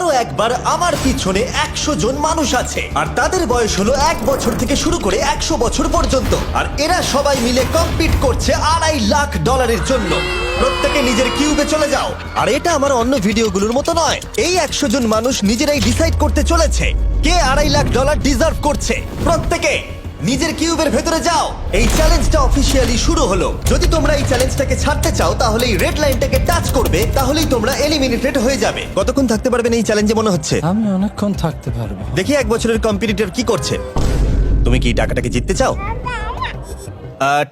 আরো একবার আমার পিছনে 100 জন মানুষ আছে আর তাদের বয়স হলো 1 বছর থেকে শুরু করে 100 বছর পর্যন্ত। আর এরা সবাই মিলে কম্পিট করছে $2.5 লাখ জন্য। প্রত্যেকে নিজের কিউবে চলে যাও। আর এটা আমার অন্য ভিডিওগুলোর মতো নয়। এই 100 জন মানুষ নিজেরাই ডিসাইড করতে চলেছে কে $2.5 লাখ ডিজার্ভ করছে। প্রত্যেকে নিজের কিউবের ভেতরে যাও। এই চ্যালেঞ্জটা অফিসিয়ালি শুরু হলো। যদি তোমরা এই চ্যালেঞ্জটাকে ছাড়তে চাও তাহলে এই রেড লাইনটাকে টাচ করবে, তাহলেই তোমরা এলিমিনেটেড হয়ে যাবে। কতক্ষণ থাকতে পারবেন এই চ্যালেঞ্জে মনে হচ্ছে? আমি অনেকক্ষণ থাকতে পারবো। দেখি 1 বছরের কম্পিটিটর কি করছে। তুমি কি টাকাটাকে জিততে চাও?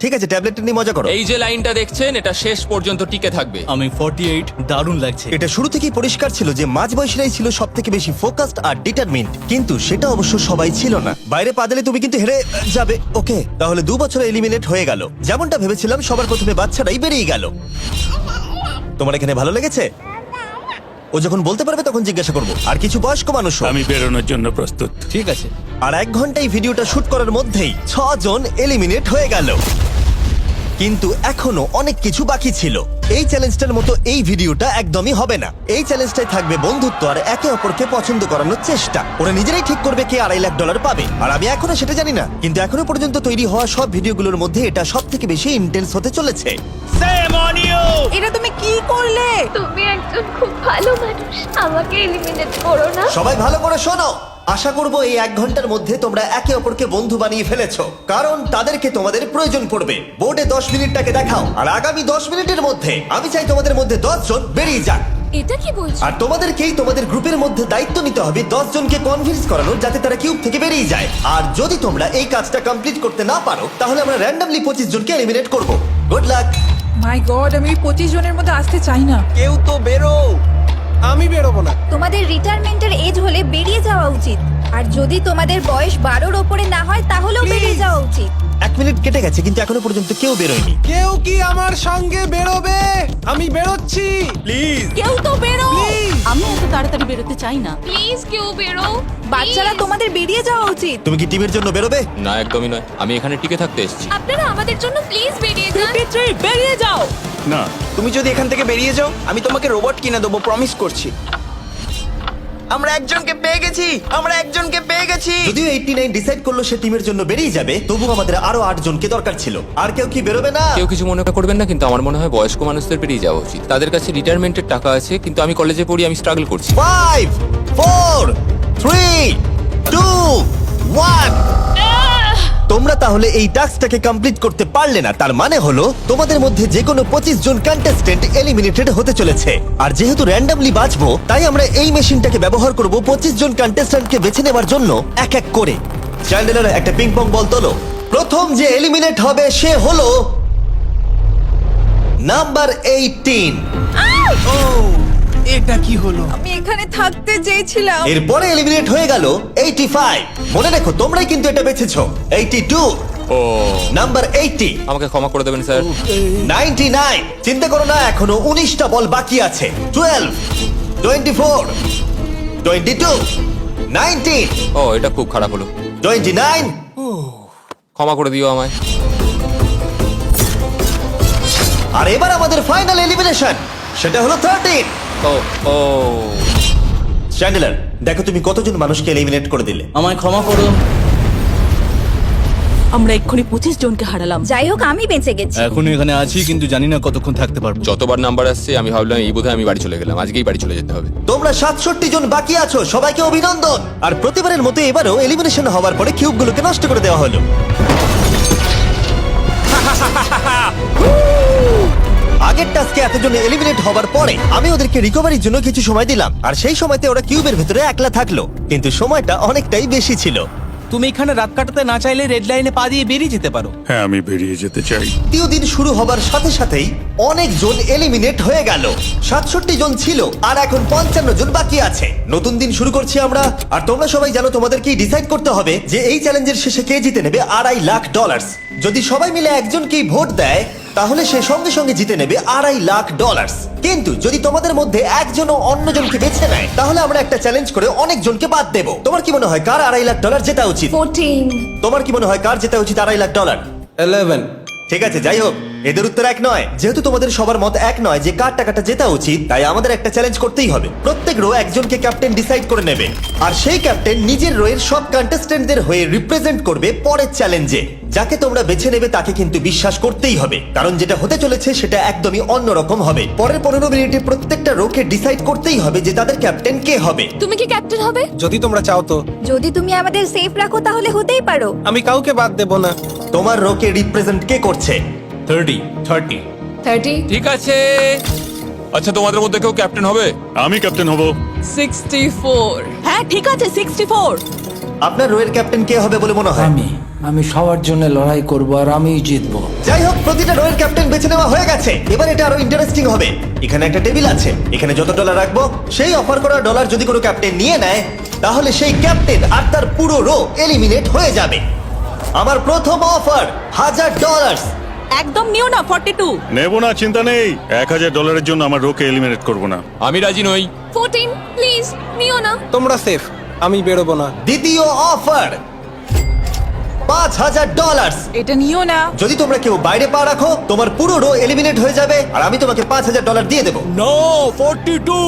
ঠিক আছে, ট্যাবলেটটা নিয়ে মজা করো। এই যে লাইনটা দেখছেন এটা শেষ পর্যন্ত টিকে থাকবে। আমি 48, দারুণ লাগছে। এটা শুরু থেকেই পরিষ্কার ছিল যে মাঝবয়সীরাই ছিল সব থেকে বেশি ফোকাসড আর ডিটারমিন্ড, কিন্তু সেটা অবশ্য সবাই ছিল না। বাইরে পা দিলে তুমি কিন্তু হেরে যাবে। ওকে, তাহলে 2 বছর এলিমিনেট হয়ে গেল। যেমনটা ভেবেছিলাম সবার প্রথমে বাচ্চারাই বেরিয়ে গেল। তোমার এখানে ভালো লেগেছে? ও যখন বলতে পারবে তখন জিজ্ঞাসা করবো। আর কিছু বয়স্ক মানুষ। আমি বেরোনোর জন্য প্রস্তুত। ঠিক আছে। আর 1 ঘন্টায় ভিডিওটা শুট করার মধ্যেই 6 জন এলিমিনেট হয়ে গেল। কিন্তু এখনো অনেক কিছু বাকি ছিল। এই চ্যালেঞ্জটার মতো এই ভিডিওটা একদমই হবে না। এই চ্যালেঞ্জটাই থাকবে বন্ধুত্ব আর একে অপরকে পছন্দ করানোর চেষ্টা। ওরা নিজেরাই ঠিক করবে কে $2.5 লাখ পাবে। আর আমি এখনো সেটা জানি না, কিন্তু এখনো পর্যন্ত তৈরি হওয়া সব ভিডিওগুলোর মধ্যে এটা সব থেকে বেশি ইন্টেন্স হতে চলেছে। এটা তুমি কি করলে? তুমি একজন খুব ভালো মানুষ, আমাকে এলিমিনেট করো না। সবাই ভালো করে শোনো। আশা করবো এই 1 ঘন্টার মধ্যে তোমরা একে অপরকে বন্ধু বানিয়ে ফেলেছো, কারণ তাদেরকে তোমাদের প্রয়োজন পড়বে। বোর্ডে 10 মিনিটটাকে দেখাও, আর আগামী 10 মিনিটের মধ্যে আমি চাই তোমাদের মধ্যে 10 জন বেরিয়ে যাক। এটা কি বলছো? আর তোমাদেরকেই তোমাদের গ্রুপের মধ্যে দায়িত্ব নিতে হবে 10 জনকে কনভিন্স করানোর যাতে তারা কিউব থেকে বেরিয়ে যায়। আর যদি তোমরা এই কাজটা কমপ্লিট করতে না পারো তাহলে আমরা র্যান্ডমলি 25 জনকে এলিমিনেট করব। Good luck. মাই গড, আমি ওই 25 জনের মধ্যে আসতে চাই না। কেউ তো বেরো। আমি বেরোবো না। তোমাদের রিটায়ারমেন্টের এজ হলে বেরিয়ে যাওয়া উচিত। আর যদি তোমাদের বয়স 12-র ওপরে না হয় তাহলেও বেরিয়ে যাওয়া উচিত। 1 মিনিট কেটে গেছে কিন্তু এখনো পর্যন্ত কেউ বেরোয়নি। কেউ কি আমার সঙ্গে বেরোবে? আমি বেরোচ্ছি, প্লিজ। কেউ তো বেরো। আমি এত তাড়াতাড়ি বেরোতে চাই না। প্লিজ কেউ বেরো। বাচ্চারা, তোমাদের বেরিয়ে যাওয়া উচিত। তুমি কি টিমের জন্য বেরোবে? না, একদমই নয়, আমি এখানে টিকে থাকতে এসেছি। আপনারা আমাদের জন্য প্লিজ বেরিয়ে যান। 53, বেরিয়ে যাও। না, তুমি যদি এখান থেকে বেরিয়ে যাও আমি তোমাকে রোবট কিনে দেবো, প্রমিস করছি। আমরা একজনকে পেয়ে গেছি। যদিও 89 ডিসাইড করলো সে টিমের জন্য বেরিয়ে যাবে, তবু আমাদের আরো 8 জনকে দরকার ছিল। আর কেউ কি বেরোবে না? কেউ কিছু মনে করবেন না, কিন্তু আমার মনে হয় বয়স্ক মানুষদের বেরিয়ে যাওয়া উচিত। তাদের কাছে রিটায়ারমেন্টের টাকা আছে, কিন্তু আমি কলেজে পড়ি, আমি স্ট্রাগল করছি। 5 4 3 2 1। তোমরা তাহলে এই টাস্কটাকে কমপ্লিট করতে পারলে না, তার মানে হলো তোমাদের মধ্যে যে কোনো 25 জন কন্টেস্টেন্ট এলিমিনেটেড হতে চলেছে। আর যেহেতু র্যান্ডমলি বাঁচবো, তাই আমরা এই মেশিনটাকে ব্যবহার করব 25 জন কন্টেস্টেন্টকে বেছে নেওয়ার জন্য এক এক করে। চ্যান্ডেলার, একটা পিং পং বল তোলো। প্রথম যে এলিমিনেট হবে সে হলো নাম্বার 18। এটা কি হলো? আমি এখানে থাকতে চেয়েছিলাম। এরপরে এলিমিনেট হয়ে গেল 85। মনে রেখো তোমরাই কিন্তু এটা বেছেছো। 82, ও, নাম্বার 80, আমাকে ক্ষমা করে দেবেন স্যার। 99। চিন্তা করো না, এখনো 19টা বল বাকি আছে। 12, 24, 22, 19, ও, এটা খুব খারাপ হলো। 29। ক্ষমা করে দিও আমায়। আর এবার আমাদের ফাইনাল এলিমিনেশন, সেটা হলো 13। ও ও, চ্যান্ডেলার, দেখো তুমি কতজন মানুষকে এলিমিনেট করে দিলে। আমায় ক্ষমা করো। আমরা এক্ষুনি 25 জনকে হারালাম। যাই হোক, আমি বেঁচে গেছি। এখনো এখানে আছি, কিন্তু জানি না কতক্ষণ থাকতে পারবো। যতবার নাম্বার আসছে আমি ভাবলাম এই বোধহয় আমি বাড়ি চলে গেলাম, আজকেই বাড়ি চলে যেতে হবে। তোমরা 67 জন বাকি আছো, সবাইকে অভিনন্দন। আর প্রতিবারের মতো এবারও এলিমিনেশন হওয়ার পরে কিউবগুলোকে নষ্ট করে দেওয়া হলো। আগের টাস্কে এতজন এলিমিনেট হওয়ার পরে আমি ওদেরকে রিকভারির জন্য কিছু সময় দিলাম, আর সেই সময়তে ওরা কিউবের ভিতরে একলা থাকলো, কিন্তু সময়টা অনেকটাই বেশি ছিল। তুমি এখানে রাত কাটাতে না চাইলে রেড লাইনে পা দিয়ে বেরিয়ে যেতে পারো। হ্যাঁ, আমি বেরিয়ে যেতে চাই। দ্বিতীয় দিন শুরু হবার সাথে সাথেই অনেক জন এলিমিনেট হয়ে গেল। 67 জন ছিল আর এখন 55 জন বাকি আছে। নতুন দিন শুরু করছি আমরা, আর তোমরা সবাই জানো তোমাদেরকেই ডিসাইড করতে হবে যে এই চ্যালেঞ্জের শেষে কে জিতে নেবে $2.5 লাখ। যদি সবাই মিলে একজনকেই ভোট দেয় তাহলে সে সঙ্গে সঙ্গে জিতে নেবে $2.5 লাখ। কিন্তু যদি তোমাদের মধ্যে একজনও অন্যজনকে বেছে নেয় তাহলে আমরা একটা চ্যালেঞ্জ করে অনেক জনকে বাদ দেব। তোমার কি মনে হয় কার $2.5 লাখ জেতা উচিত? 14। তোমার কি মনে হয় কার জেতা উচিত $2.5 লাখ? 11। ঠিক আছে, যাই হোক, এদের উত্তর এক নয়। যেহেতু তোমাদের সবার মত এক নয় যে কার টাকাটা জেতা উচিত, তাই আমাদের একটা চ্যালেঞ্জ করতেই হবে। প্রত্যেক রো একজনকে ক্যাপ্টেন ডিসাইড করে নেবে, আর সেই ক্যাপ্টেন নিজের রোয়ের সব কন্টেস্টেন্টদের হয়ে রিপ্রেজেন্ট করবে পরের চ্যালেঞ্জে। যাকে তোমরা বেছে নেবে তাকে কিন্তু বিশ্বাস করতেই হবে, কারণ যেটা হতে চলেছে সেটা একদমই অন্যরকম হবে। পরের 15 মিনিটে প্রত্যেকটা রোকে ডিসাইড করতেই হবে যে তাদের ক্যাপ্টেন কে হবে। তুমি কি ক্যাপ্টেন হবে? যদি তোমরা চাও তো। যদি তুমি আমাদের সেফ রাখো তাহলে হতেই পারো। আমি কাউকে বাদ দেব না। তোমার রোকে রিপ্রেজেন্ট কে করছে? 30 ঠিক আছে। আচ্ছা, তোমাদের মধ্যে কেউ ক্যাপ্টেন হবে? আমি ক্যাপ্টেন হব। 64 হ্যাঁ ঠিক আছে 64। আপনার রোয়ের ক্যাপ্টেন কে হবে বলে মনে হয়? আমি সবার জন্য লড়াই করব আর আমিই জিতবো। যাই হোক, প্রতিটা রোয়ের ক্যাপ্টেন বেছে নেওয়া হয়ে গেছে। এবার এটা আরো ইন্টারেস্টিং হবে। এখানে একটা টেবিল আছে, এখানে যত ডলার রাখবো, সেই অফার করা ডলার যদি কোনো ক্যাপ্টেন নিয়ে নেয়, তাহলে সেই ক্যাপ্টেন আর তার পুরো রো এলিমিনেট হয়ে যাবে। আমার প্রথম অফার $1000। একদম নিও না 42। নেব না, চিন্তা নেই। $1000 জন্য আমার রোকে এলিমিনেট করব না। আমি রাজি নই। 14 প্লিজ নিও না। তোমরা সেফ, আমি বেরোবো না। দ্বিতীয় অফার $5000। এটা নিও না। যদি তোমরা কেউ বাইরে পা রাখো, তোমার পুরো রো এলিমিনেট হয়ে যাবে, আর আমি তোমাকে $5000 দিয়ে দেবো। নো 42,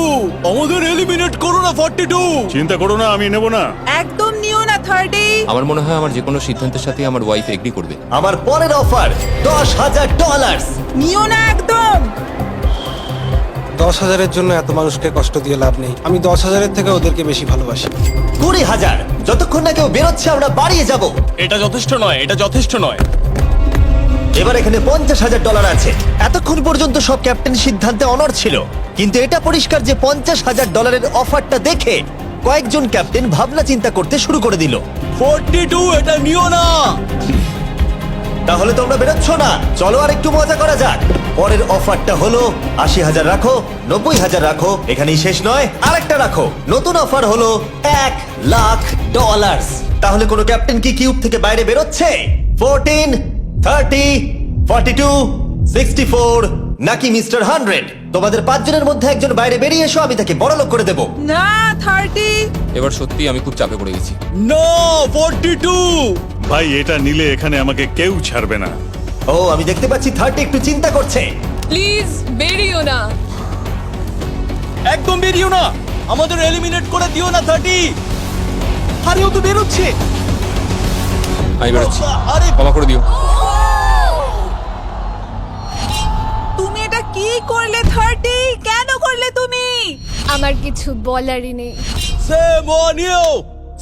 আমাদের এলিমিনেট করো না 42। চিন্তা করো না, আমি নেব না। একদম নিও না 30। আমার মনে হয় আমার যে কোনো সিদ্ধান্তের সাথে আমার ওয়াইফ এগ্রি করবে। আমার পরের অফার $10000। নিও না একদম। 10,000-এর জন্য এত মানুষকে কষ্ট দিয়ে লাভ নেই। আমি 10,000-এর থেকে ওদেরকে বেশি ভালোবাসি। 20,000। যতক্ষণ না কেউ বেরোচ্ছে আমরা বাড়িয়ে যাব। এটা যথেষ্ট নয়, এটা যথেষ্ট নয়। এবার এখানে $50,000 আছে। এতক্ষণ পর্যন্ত সব ক্যাপ্টেন সিদ্ধান্তে অনড় ছিল, কিন্তু এটা পরিষ্কার যে $50,000-এর অফারটা দেখে কয়েকজন ক্যাপ্টেন ভাবনা চিন্তা করতে শুরু করে দিল। 42, এটা নিও না। তাহলে তোমরা বেরোচ্ছ না? চলো আর একটু মজা করা যাক। পরের অফারটা হলো 80,000 রাখো, 90,000 রাখো, এখানেই শেষ নয়, আরেকটা রাখো। নতুন অফার হলো $1,00,000। তাহলে কোনো ক্যাপ্টেন কি কিউব থেকে বাইরে বেরোচ্ছে? 14, 30, 42, 64 নাকি মিস্টার 100? তোমাদের 5 জনের মধ্যে একজন বাইরে বেরিয়ে এসো, আমি তাকে বড়লোক করে দেবো। না 30। এবার সত্যি আমি খুব চাপে পড়ে গেছি। নো 42। ভাই, এটা নিলে এখানে আমাকে কেউ ছাড়বে না। ও, আমি দেখতে পাচ্ছি 30 একটু চিন্তা করছে। প্লিজ বেরিও না। একদম বেরিও না, আমাদের এলিমিনেট করে দিও না 30। আরে ও তো বেরোচ্ছে। আমি বেরোচ্ছি, আরে ক্ষমা করে দিও। তুমি এটা কি করলে 30? কেন করলে তুমি? আমার কিছু বলারই নেই। Shame on you,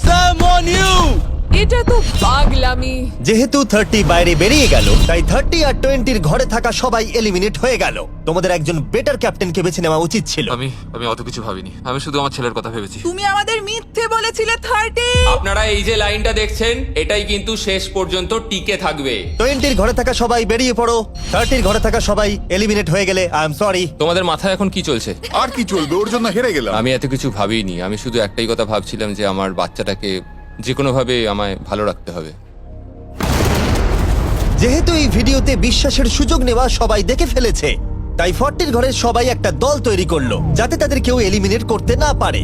shame on you. এটা তো পাগলামি। যেহেতু 30 বাইরে বেরিয়ে গেল, তাই 30 আর 20-র ঘরে থাকা সবাই এলিমিনেট হয়ে গেল। তোমাদের একজন বেটার ক্যাপ্টেনকে বেছে নেওয়া উচিত ছিল। আমি অত কিছু ভাবিনি, আমি শুধু আমার ছেলের কথা ভেবেছি। তুমি আমাদের মিথ্যে বলেছিলে 30। আপনারা এই যে লাইনটা দেখছেন, এটাই কিন্তু শেষ পর্যন্ত টিকে থাকবে। 20-র ঘরে থাকা সবাই বেরিয়ে পড়ো। 30-র ঘরে থাকা সবাই এলিমিনেট হয়ে গেলে আই এম সরি। তোমাদের মাথায় এখন কি চলছে? আর কি চলবে, ওর জন্য হেরে গেলাম। আমি এত কিছু ভাবিনি, আমি শুধু একটাই কথা ভাবছিলাম যে আমার বাচ্চাটাকে যে কোনোভাবে আমায় ভালো রাখতে হবে। যেহেতু এই ভিডিওতে বিশ্বাসের সুযোগ নেওয়া সবাই দেখে ফেলেছে, তাই 40-র ঘরের সবাই একটা দল তৈরি করলো, যাতে তাদের কেউ এলিমিনেট করতে না পারে।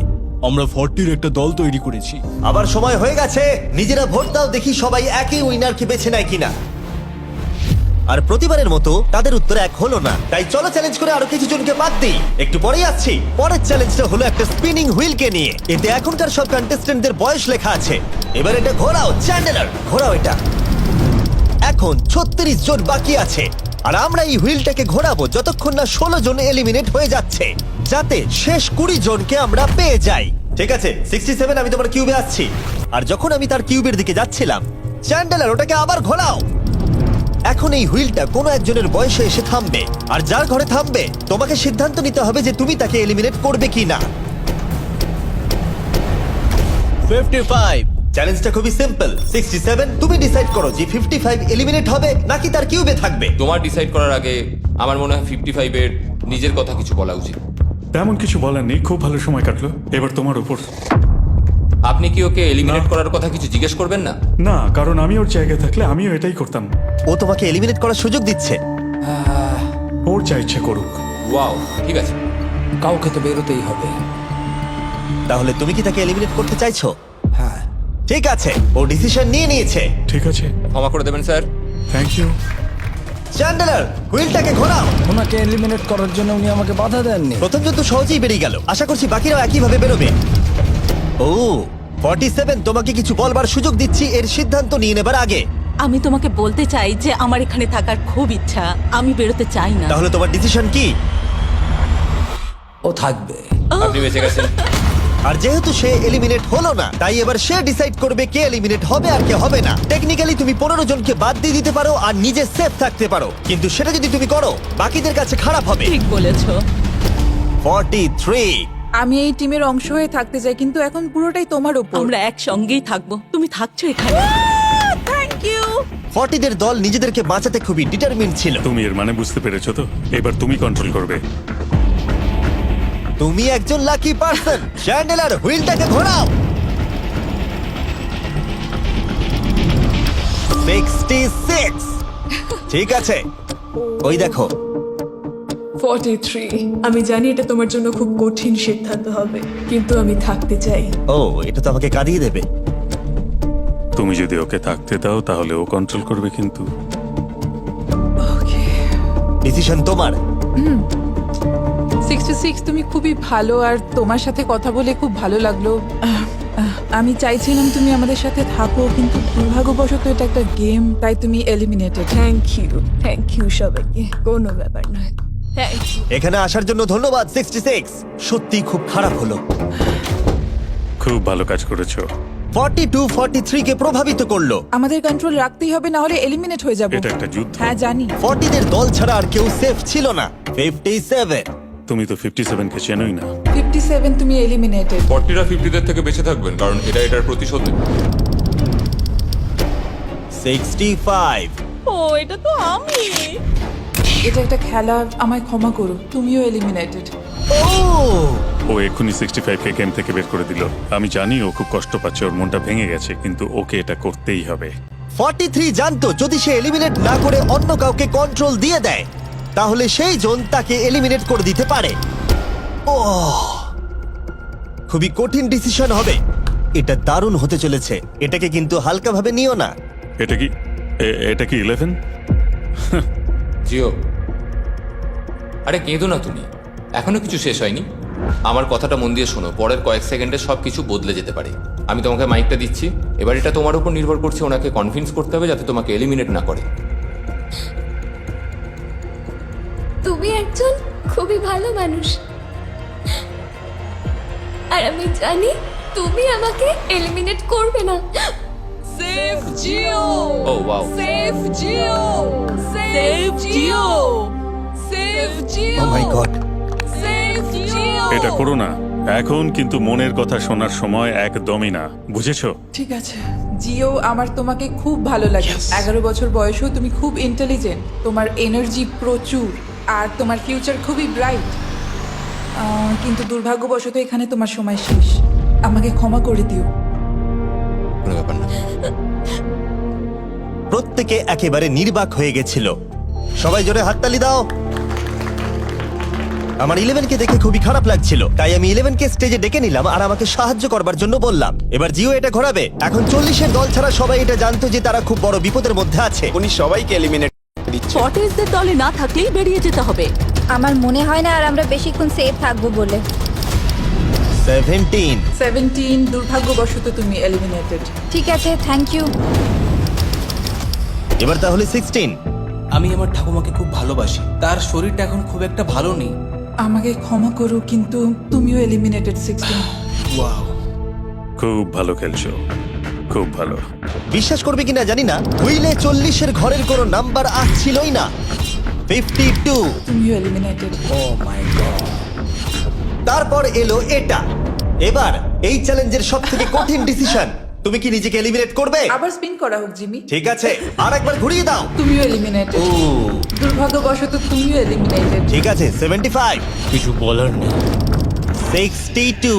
আমরা 40-র একটা দল তৈরি করেছি। আবার সময় হয়ে গেছে, নিজেরা ভোট দাও, দেখি সবাই একই উইনারকে বেছে নেয় কিনা। আর প্রতিবারের মতো তাদের উত্তর এক হলো না, তাই চলো চ্যালেঞ্জ করে আরো কিছু জনকে বাদ দিই। একটু পরেই আসছি। পরের চ্যালেঞ্জটা হলো একটা স্পিনিং হুইল কে নিয়ে। এতে এখনকার সব কন্টেস্টেন্টদের বয়স লেখা আছে। এবার এটা ঘোরাও, চ্যান্ডেলার ঘোরাও এটা। এখন 36 জন বাকি আছে, আর আমরা এই হুইলটাকে ঘোরাবো যতক্ষণ না 16 জন এলিমিনেট হয়ে যাচ্ছে, যাতে শেষ 20 জনকে আমরা পেয়ে যাই। ঠিক আছে 67, আমি তোমার কিউবে আসছি। আর যখন আমি তার কিউবের দিকে যাচ্ছিলাম, চ্যান্ডেলার ওটাকে আবার ঘোরাও। এখন এই হুইলটা কোনো একজনের বয়সে এসে থামবে, আর যার ঘরে থামবে তোমাকে সিদ্ধান্ত নিতে হবে যে তুমি তাকে এলিমিনেট করবে কিনা। 55। চ্যালেঞ্জটা খুবই সিম্পল। 67, তুমি ডিসাইড করো যে 55 এলিমিনেট হবে নাকি তার কিউবে থাকবে। তোমার ডিসাইড করার আগে আমার মনে হয় 55-এর নিজের কথা কিছু বলা উচিত। তেমন কিছু বলার নেই, খুব ভালো সময় কাটলো। এবার তোমার উপর। আপনি কি ওকে এলিমিনেট করার কথা কিছু জিজ্ঞেস করবেন না? না, কারণ আমি ওর জায়গায় থাকলে আমিও এটাই করতাম। ও তোমাকে এলিমিনেট করার সুযোগ দিচ্ছে। ওর যা ইচ্ছে করুক। ওয়াও, ঠিক আছে। কাউকে তো বেরোতেই হবে। তাহলে তুমি কি তাকে এলিমিনেট করতে চাইছো? হ্যাঁ। ঠিক আছে, ও ডিসিশন নিয়ে নিয়েছে। ঠিক আছে, ক্ষমা করে দেবেন স্যার। Thank you. চ্যান্ডেলার হুইলটাকে ঘোরাও। ওনাকে এলিমিনেট করার জন্য উনি আমাকে বাধা দেননি। প্রথম জন তো সহজেই বেরিয়ে গেল, আশা করছি বাকিরাও একইভাবে বেরোবে। ও 47, তোমাকে কিছু বলবার সুযোগ দিচ্ছি এর সিদ্ধান্ত নিয়ে নেবার আগে। আমি তোমাকে বলতে চাই যে আমার এখানে থাকার খুব ইচ্ছা, আমি বেরোতে চাই না। তাহলে তোমার ডিসিশন কি? ও থাকবে। আপনি বেঁচে গেছেন। আর যেহেতু সে এলিমিনেট হলো না, তাই এবার সে ডিসাইড করবে কে এলিমিনেট হবে আর কে হবে না। টেকনিক্যালি তুমি 15 জনকে বাদ দিয়ে দিতে পারো আর নিজে সেফ থাকতে পারো, কিন্তু সেটা যদি তুমি করো বাকিদের কাছে খারাপ হবে। ঠিক বলেছো। 43। আমি এই টিমের অংশ হয়ে থাকতে চাই, কিন্তু এখন পুরোটাই তোমার উপর। আমরা একসঙ্গেই থাকবো, তুমি থাকছো এখানে। Thank you. 40 দের দল নিজেদেরকে বাঁচাতে খুবই ডিটারমিন্ড ছিল। তুমি এর মানে বুঝতে পেরেছো তো? এবার তুমি কন্ট্রোল করবে। তুমি একজন লাকি পারসন। চ্যান্ডেলার হুইলটাকে ঘোরাও। 66। ঠিক আছে, ওই দেখো। 43। আমি জানি এটা তোমার জন্য খুব কঠিন সিদ্ধান্ত হবে, কিন্তু আমি থাকতে চাই। ও, এটা তো আমাকে কাঁদিয়ে দেবে। তুমি যদি ওকে থাকতে দাও তাহলে ও কন্ট্রোল করবে, কিন্তু ডিসিশন তোমার। 66, তুমি খুবই ভালো আর তোমার সাথে কথা বলে খুব ভালো লাগলো। আমি চাইছিলাম তুমি আমাদের সাথে থাকো, কিন্তু দুর্ভাগ্যবশত এটা একটা গেম, তাই তুমি এলিমিনেটেড। থ্যাংক ইউ সবাইকে, কোনো ব্যাপার নয়। Thank you. এখানে আসার জন্য ধন্যবাদ 66। সত্যি খুব খারাপ হলো। খুব ভালো কাজ করেছো। 42 43 কে প্রভাবিত করলো। আমাদের কন্ট্রোল রাখতেই হবে, না হলে এলিমিনেট হয়ে যাব। এটা একটা যুদ্ধ। হ্যাঁ জানি। 40 দের দল ছাড়া আর কেউ সেফ ছিল না। 57। তুমি তো 57 কে চেনোই না। 57, তুমি এলিমিনেটেড। 40রা 50দের থেকে বেঁচে থাকবেন, কারণ এটা এটার প্রতিশোধ নেবে। 65। ও এটা তো আমি। এটা একটা খেলা, আমায় ক্ষমা করো, তুমিও এলিমিনেটেড। ও এক্ষুনি 65 কে গেম থেকে বের করে দিল। আমি জানি ও খুব কষ্ট পাচ্ছে, ওর মনটা ভেঙে গেছে, কিন্তু ওকে এটা করতেই হবে। 43 জানতো যদি সে এলিমিনেট না করে অন্য কাউকে কন্ট্রোল দিয়ে দেয়, তাহলে সেই জন তাকে এলিমিনেট করে দিতে পারে। ও, খুবই কঠিন ডিসিশন হবে। এটা দারুণ হতে চলেছে। এটাকে কিন্তু হালকাভাবে নিও না। এটা কি 11? জিও, আরে কেঁদো না তুমি, এখনো কিছু শেষ হয়নি। আমার কথাটা মন দিয়ে শোনো, পরের কয়েক সেকেন্ডে সবকিছু বদলে যেতে পারে। আমি তোমাকে মাইকটা দিচ্ছি, এবার এটা তোমার উপর নির্ভর করছে। ওনাকে কনভিন্স করতে হবে যাতে তোমাকে এলিমিনেট না করে। তুমি একজন খুবই ভালো মানুষ, আর আমি জানি তুমি আমাকে এলিমিনেট করবে না। সেফ জিও। Oh wow. সেফ জিও। সেফ জিও। সেফ জিও। Oh my god. সেফ জিও। এটা করো না এখন, কিন্তু মনের কথা শোনার সময় একদমই না, বুঝেছো? ঠিক আছে জিও, আমার তোমাকে খুব ভালো লাগে। 11 বছর বয়সেও তুমি খুব ইন্টেলিজেন্ট, তোমার এনার্জি প্রচুর, আর তোমার ফিউচার খুবই ব্রাইট। কিন্তু দুর্ভাগ্যবশত এখানে তোমার সময় শেষ। আমাকে ক্ষমা করে দিও। কোনো ব্যাপার না। প্রত্যেকে একেবারে নির্বাক হয়ে গেছিল। সবাই জোরে হাততালি দাও। আমার 11 কে দেখে খুবই খারাপ লাগছিল, তাই আমি 11 কে স্টেজে ডেকে নিলাম আর আমাকে সাহায্য করবার জন্য বললাম। এবার জিও এটা ঘোরাবে। এখন 40 এর দল ছাড়া সবাই এটা জানতো যে তারা খুব বড় বিপদের মধ্যে আছে। উনি সবাইকে এলিমিনেট দিচ্ছে। 40দের দলে না থাকলেই বেরিয়ে যেতে হবে। আমার মনে হয় না আর আমরা বেশিক্ষণ সেফ থাকবো বলে। 17। দুর্ভাগ্যবশত তুমি এলিমিনেটেড। ঠিক আছে, থ্যাংক ইউ। এবার তাহলে 16। আমি আমার ঠাকুমাকে খুব ভালোবাসি, তার শরীরটা এখন খুব একটা ভালো নেই। আমাকে ক্ষমা করো, কিন্তু তুমিও এলিমিনেটেড 16। ওয়াও, খুব ভালো খেলছো, খুব ভালো। বিশ্বাস করবে কিনা জানি না, হুইলে 40 এর ঘরের কোনো নাম্বার আসছিলই না। 52। তুমিও এলিমিনেটেড। O my god. তারপর এলো এটা। এবার এই চ্যালেঞ্জের সবথেকে কঠিন ডিসিশন, তুমি কি নিজেকে এলিমিনেট করবে? আবার স্পিন করা হোক জিমি। ঠিক আছে, আর একবার ঘুরিয়ে দাও। তুমিও এলিমিনেটেড। ও দুর্ভাগ্যবশত তুমিও এলিমিনেটেড। ঠিক আছে, 75। কিছু বলার নেই। 62।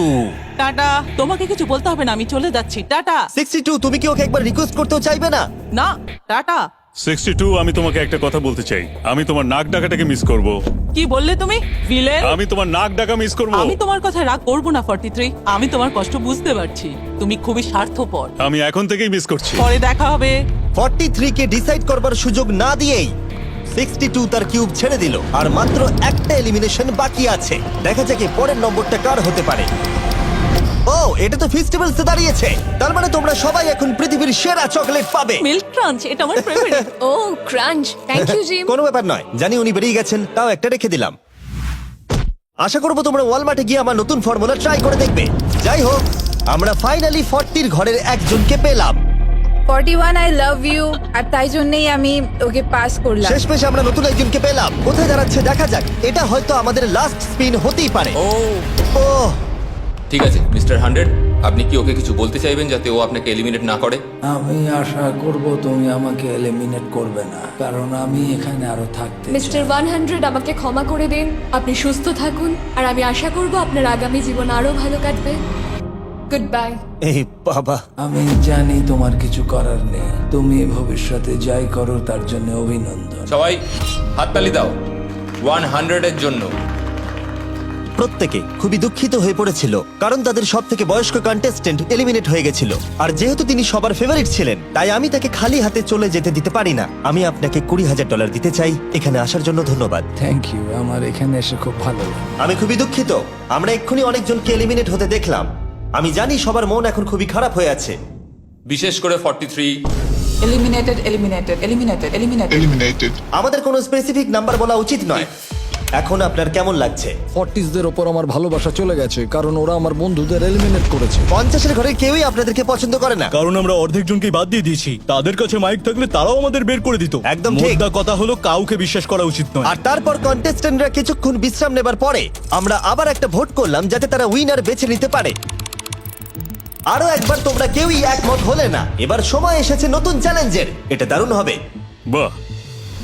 টাটা, তোমাকে কিছু বলতে হবে না, আমি চলে যাচ্ছি। টাটা। 62, তুমি কি ওকে একবার রিকোয়েস্ট করতেও চাইবে না? না, টাটা। 62, আমি তোমাকে একটা কথা বলতে চাই। আমি তোমার নাক ডাকাটাকে মিস করব। কি বললে তুমি? ভিলেন? আমি তোমার নাক ডাকা মিস করব। আমি তোমার কথা রাগ করবো না 43। আমি তোমার কষ্ট বুঝতে পারছি, তুমি খুবই স্বার্থপর। আমি এখন থেকেই মিস করছি। পরে দেখা হবে। 43 কে ডিসাইড করবার সুযোগ না দিয়েই 62 তার কিউব ছেড়ে দিল আর মাত্র একটা এলিমিনেশন বাকি আছে। দেখা যাক পরের নম্বরটা কার হতে পারে। ও, এটা তো ফেস্টিভ্যালস দাঁড়িয়েছে। তার মানে তোমরা সবাই এখন পৃথিবীর সেরা চকলেট পাবে। মিল্ক ক্রাঞ্চ এটা আমার ফেভারিট। ও ক্রাঞ্চ, থ্যাংক ইউ জিম। কোনো ব্যাপার নয়, জানি উনি বেরিয়ে গেছেন, তাও একটা রেখে দিলাম। আশা করবো তোমরা ওয়ালমার্টে গিয়ে আমার নতুন ফর্মুলা ট্রাই করে দেখবে। যাই হোক, আমরা ফাইনালি 40 ঘরের একজনকে পেলাম। 41 আই লাভ ইউ, আর তাই জন্যই আমি ওকে পাস করলাম। শেষমেশ আমরা নতুন একজনকে পেলাম। কোথায় দাঁড়াচ্ছে দেখা যাক। এটা হয়তো আমাদের লাস্ট স্পিন হতেই পারে। ও ঠিক আছে মিস্টার 100, আপনি কি ওকে কিছু বলতে চাইবেন যাতে ও আপনাকে এলিমিনেট না করে? আমি আশা করব তুমি আমাকে এলিমিনেট করবে না, কারণ আমি এখানে আরো থাকতে চাই। মিস্টার 100 আমাকে ক্ষমা করে দিন। আপনি সুস্থ থাকুন আর আমি আশা করব আপনার আগামী জীবন আরো ভালো কাটবে। Good bye. এই বাবা, আমি জানি তোমার কিছু করার নেই। তুমি ভবিষ্যতে যাই করো তার জন্য অভিনন্দন। সবাই হাততালি দাও 100 এর জন্য। প্রত্যেকে খুবই দুঃখিত হয়ে পড়েছিল কারণ তাদের সব থেকে বয়স্ক কন্টেস্টেন্ট এলিমিনেট হয়ে গেছিল। আর যেহেতু তিনি সবার ফেভারিট ছিলেন, তাই আমি তাকে খালি হাতে চলে যেতে দিতে পারি না। আমি আপনাকে $20,000 দিতে চাই। এখানে আসার জন্য ধন্যবাদ। থ্যাংক ইউ, আমার এখানে এসে খুব ভালো লাগে। আমি খুবই দুঃখিত, আমরা এক্ষুনি অনেকজনকে এলিমিনেট হতে দেখলাম। আমি জানি সবার মন এখন খুবই খারাপ হয়ে আছে। বিশেষ করে 43। Eliminated, eliminated, eliminated, eliminated. আমাদের কোনো স্পেসিফিক নাম্বার বলা উচিত নয়। এখন আপনার কেমন লাগছে? 40দের ওপর আমার ভালোবাসা চলে গেছে, কারণ ওরা আমার বন্ধুদের এলিমিনেট করেছে। 50-এর ঘরে কেউই আপনাদেরকে পছন্দ করে না। কারণ আমরা অর্ধেক জনকেই বাদ দিয়ে দিয়েছি। তাদের কাছে মাইক থাকলে তারাও আমাদের বের করে দিত। একদম ঠিক। মোদ্দা কথা হলো কাউকে বিশ্বাস করা উচিত নয়। আর তারপর কন্টেস্টেন্টরা কিছুক্ষণ বিশ্রাম নেবার পরে আমরা আবার একটা ভোট করলাম যাতে তারা উইনার বেছে নিতে পারে। আরো একবার তোমরা কেউই একমত হলে না। এবার সময় এসেছে নতুন চ্যালেঞ্জের। এটা দারুণ হবে। বাহ,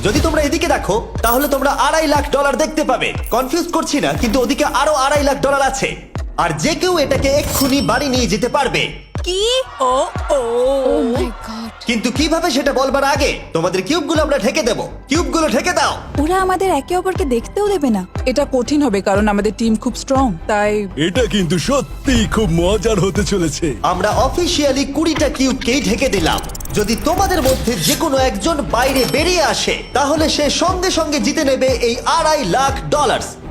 যদি তোমরা এদিকে দেখো তাহলে তোমরা $2.5 লাখ দেখতে পাবে। কনফিউজ করছি না, কিন্তু ওদিকে আরো $2.5 লাখ আছে। আর যে কেউ এটাকে এক্ষুনি বাড়ি নিয়ে যেতে পারবে। কি? ও ও ও মাই গড। কিন্তু কিভাবে সেটা বলবার আগে তোমাদের কিউবগুলো আমরা ঢেকে দেবো। কিউবগুলো ঢেকে দাও। ওরা আমাদের একে অপরকে দেখতেও দেবে না। এটা কঠিন হবে কারণ আমাদের টিম খুব স্ট্রং, তাই এটা কিন্তু সত্যি খুব মজার হতে চলেছে। আমরা অফিসিয়ালি 20টা কিউবকেই ঢেকে দিলাম। যদি তোমাদের মধ্যে যে কোনো একজন বাইরে বেরিয়ে আসে তাহলে সে সঙ্গে সঙ্গে জিতে নেবে এই $2.5 লাখ।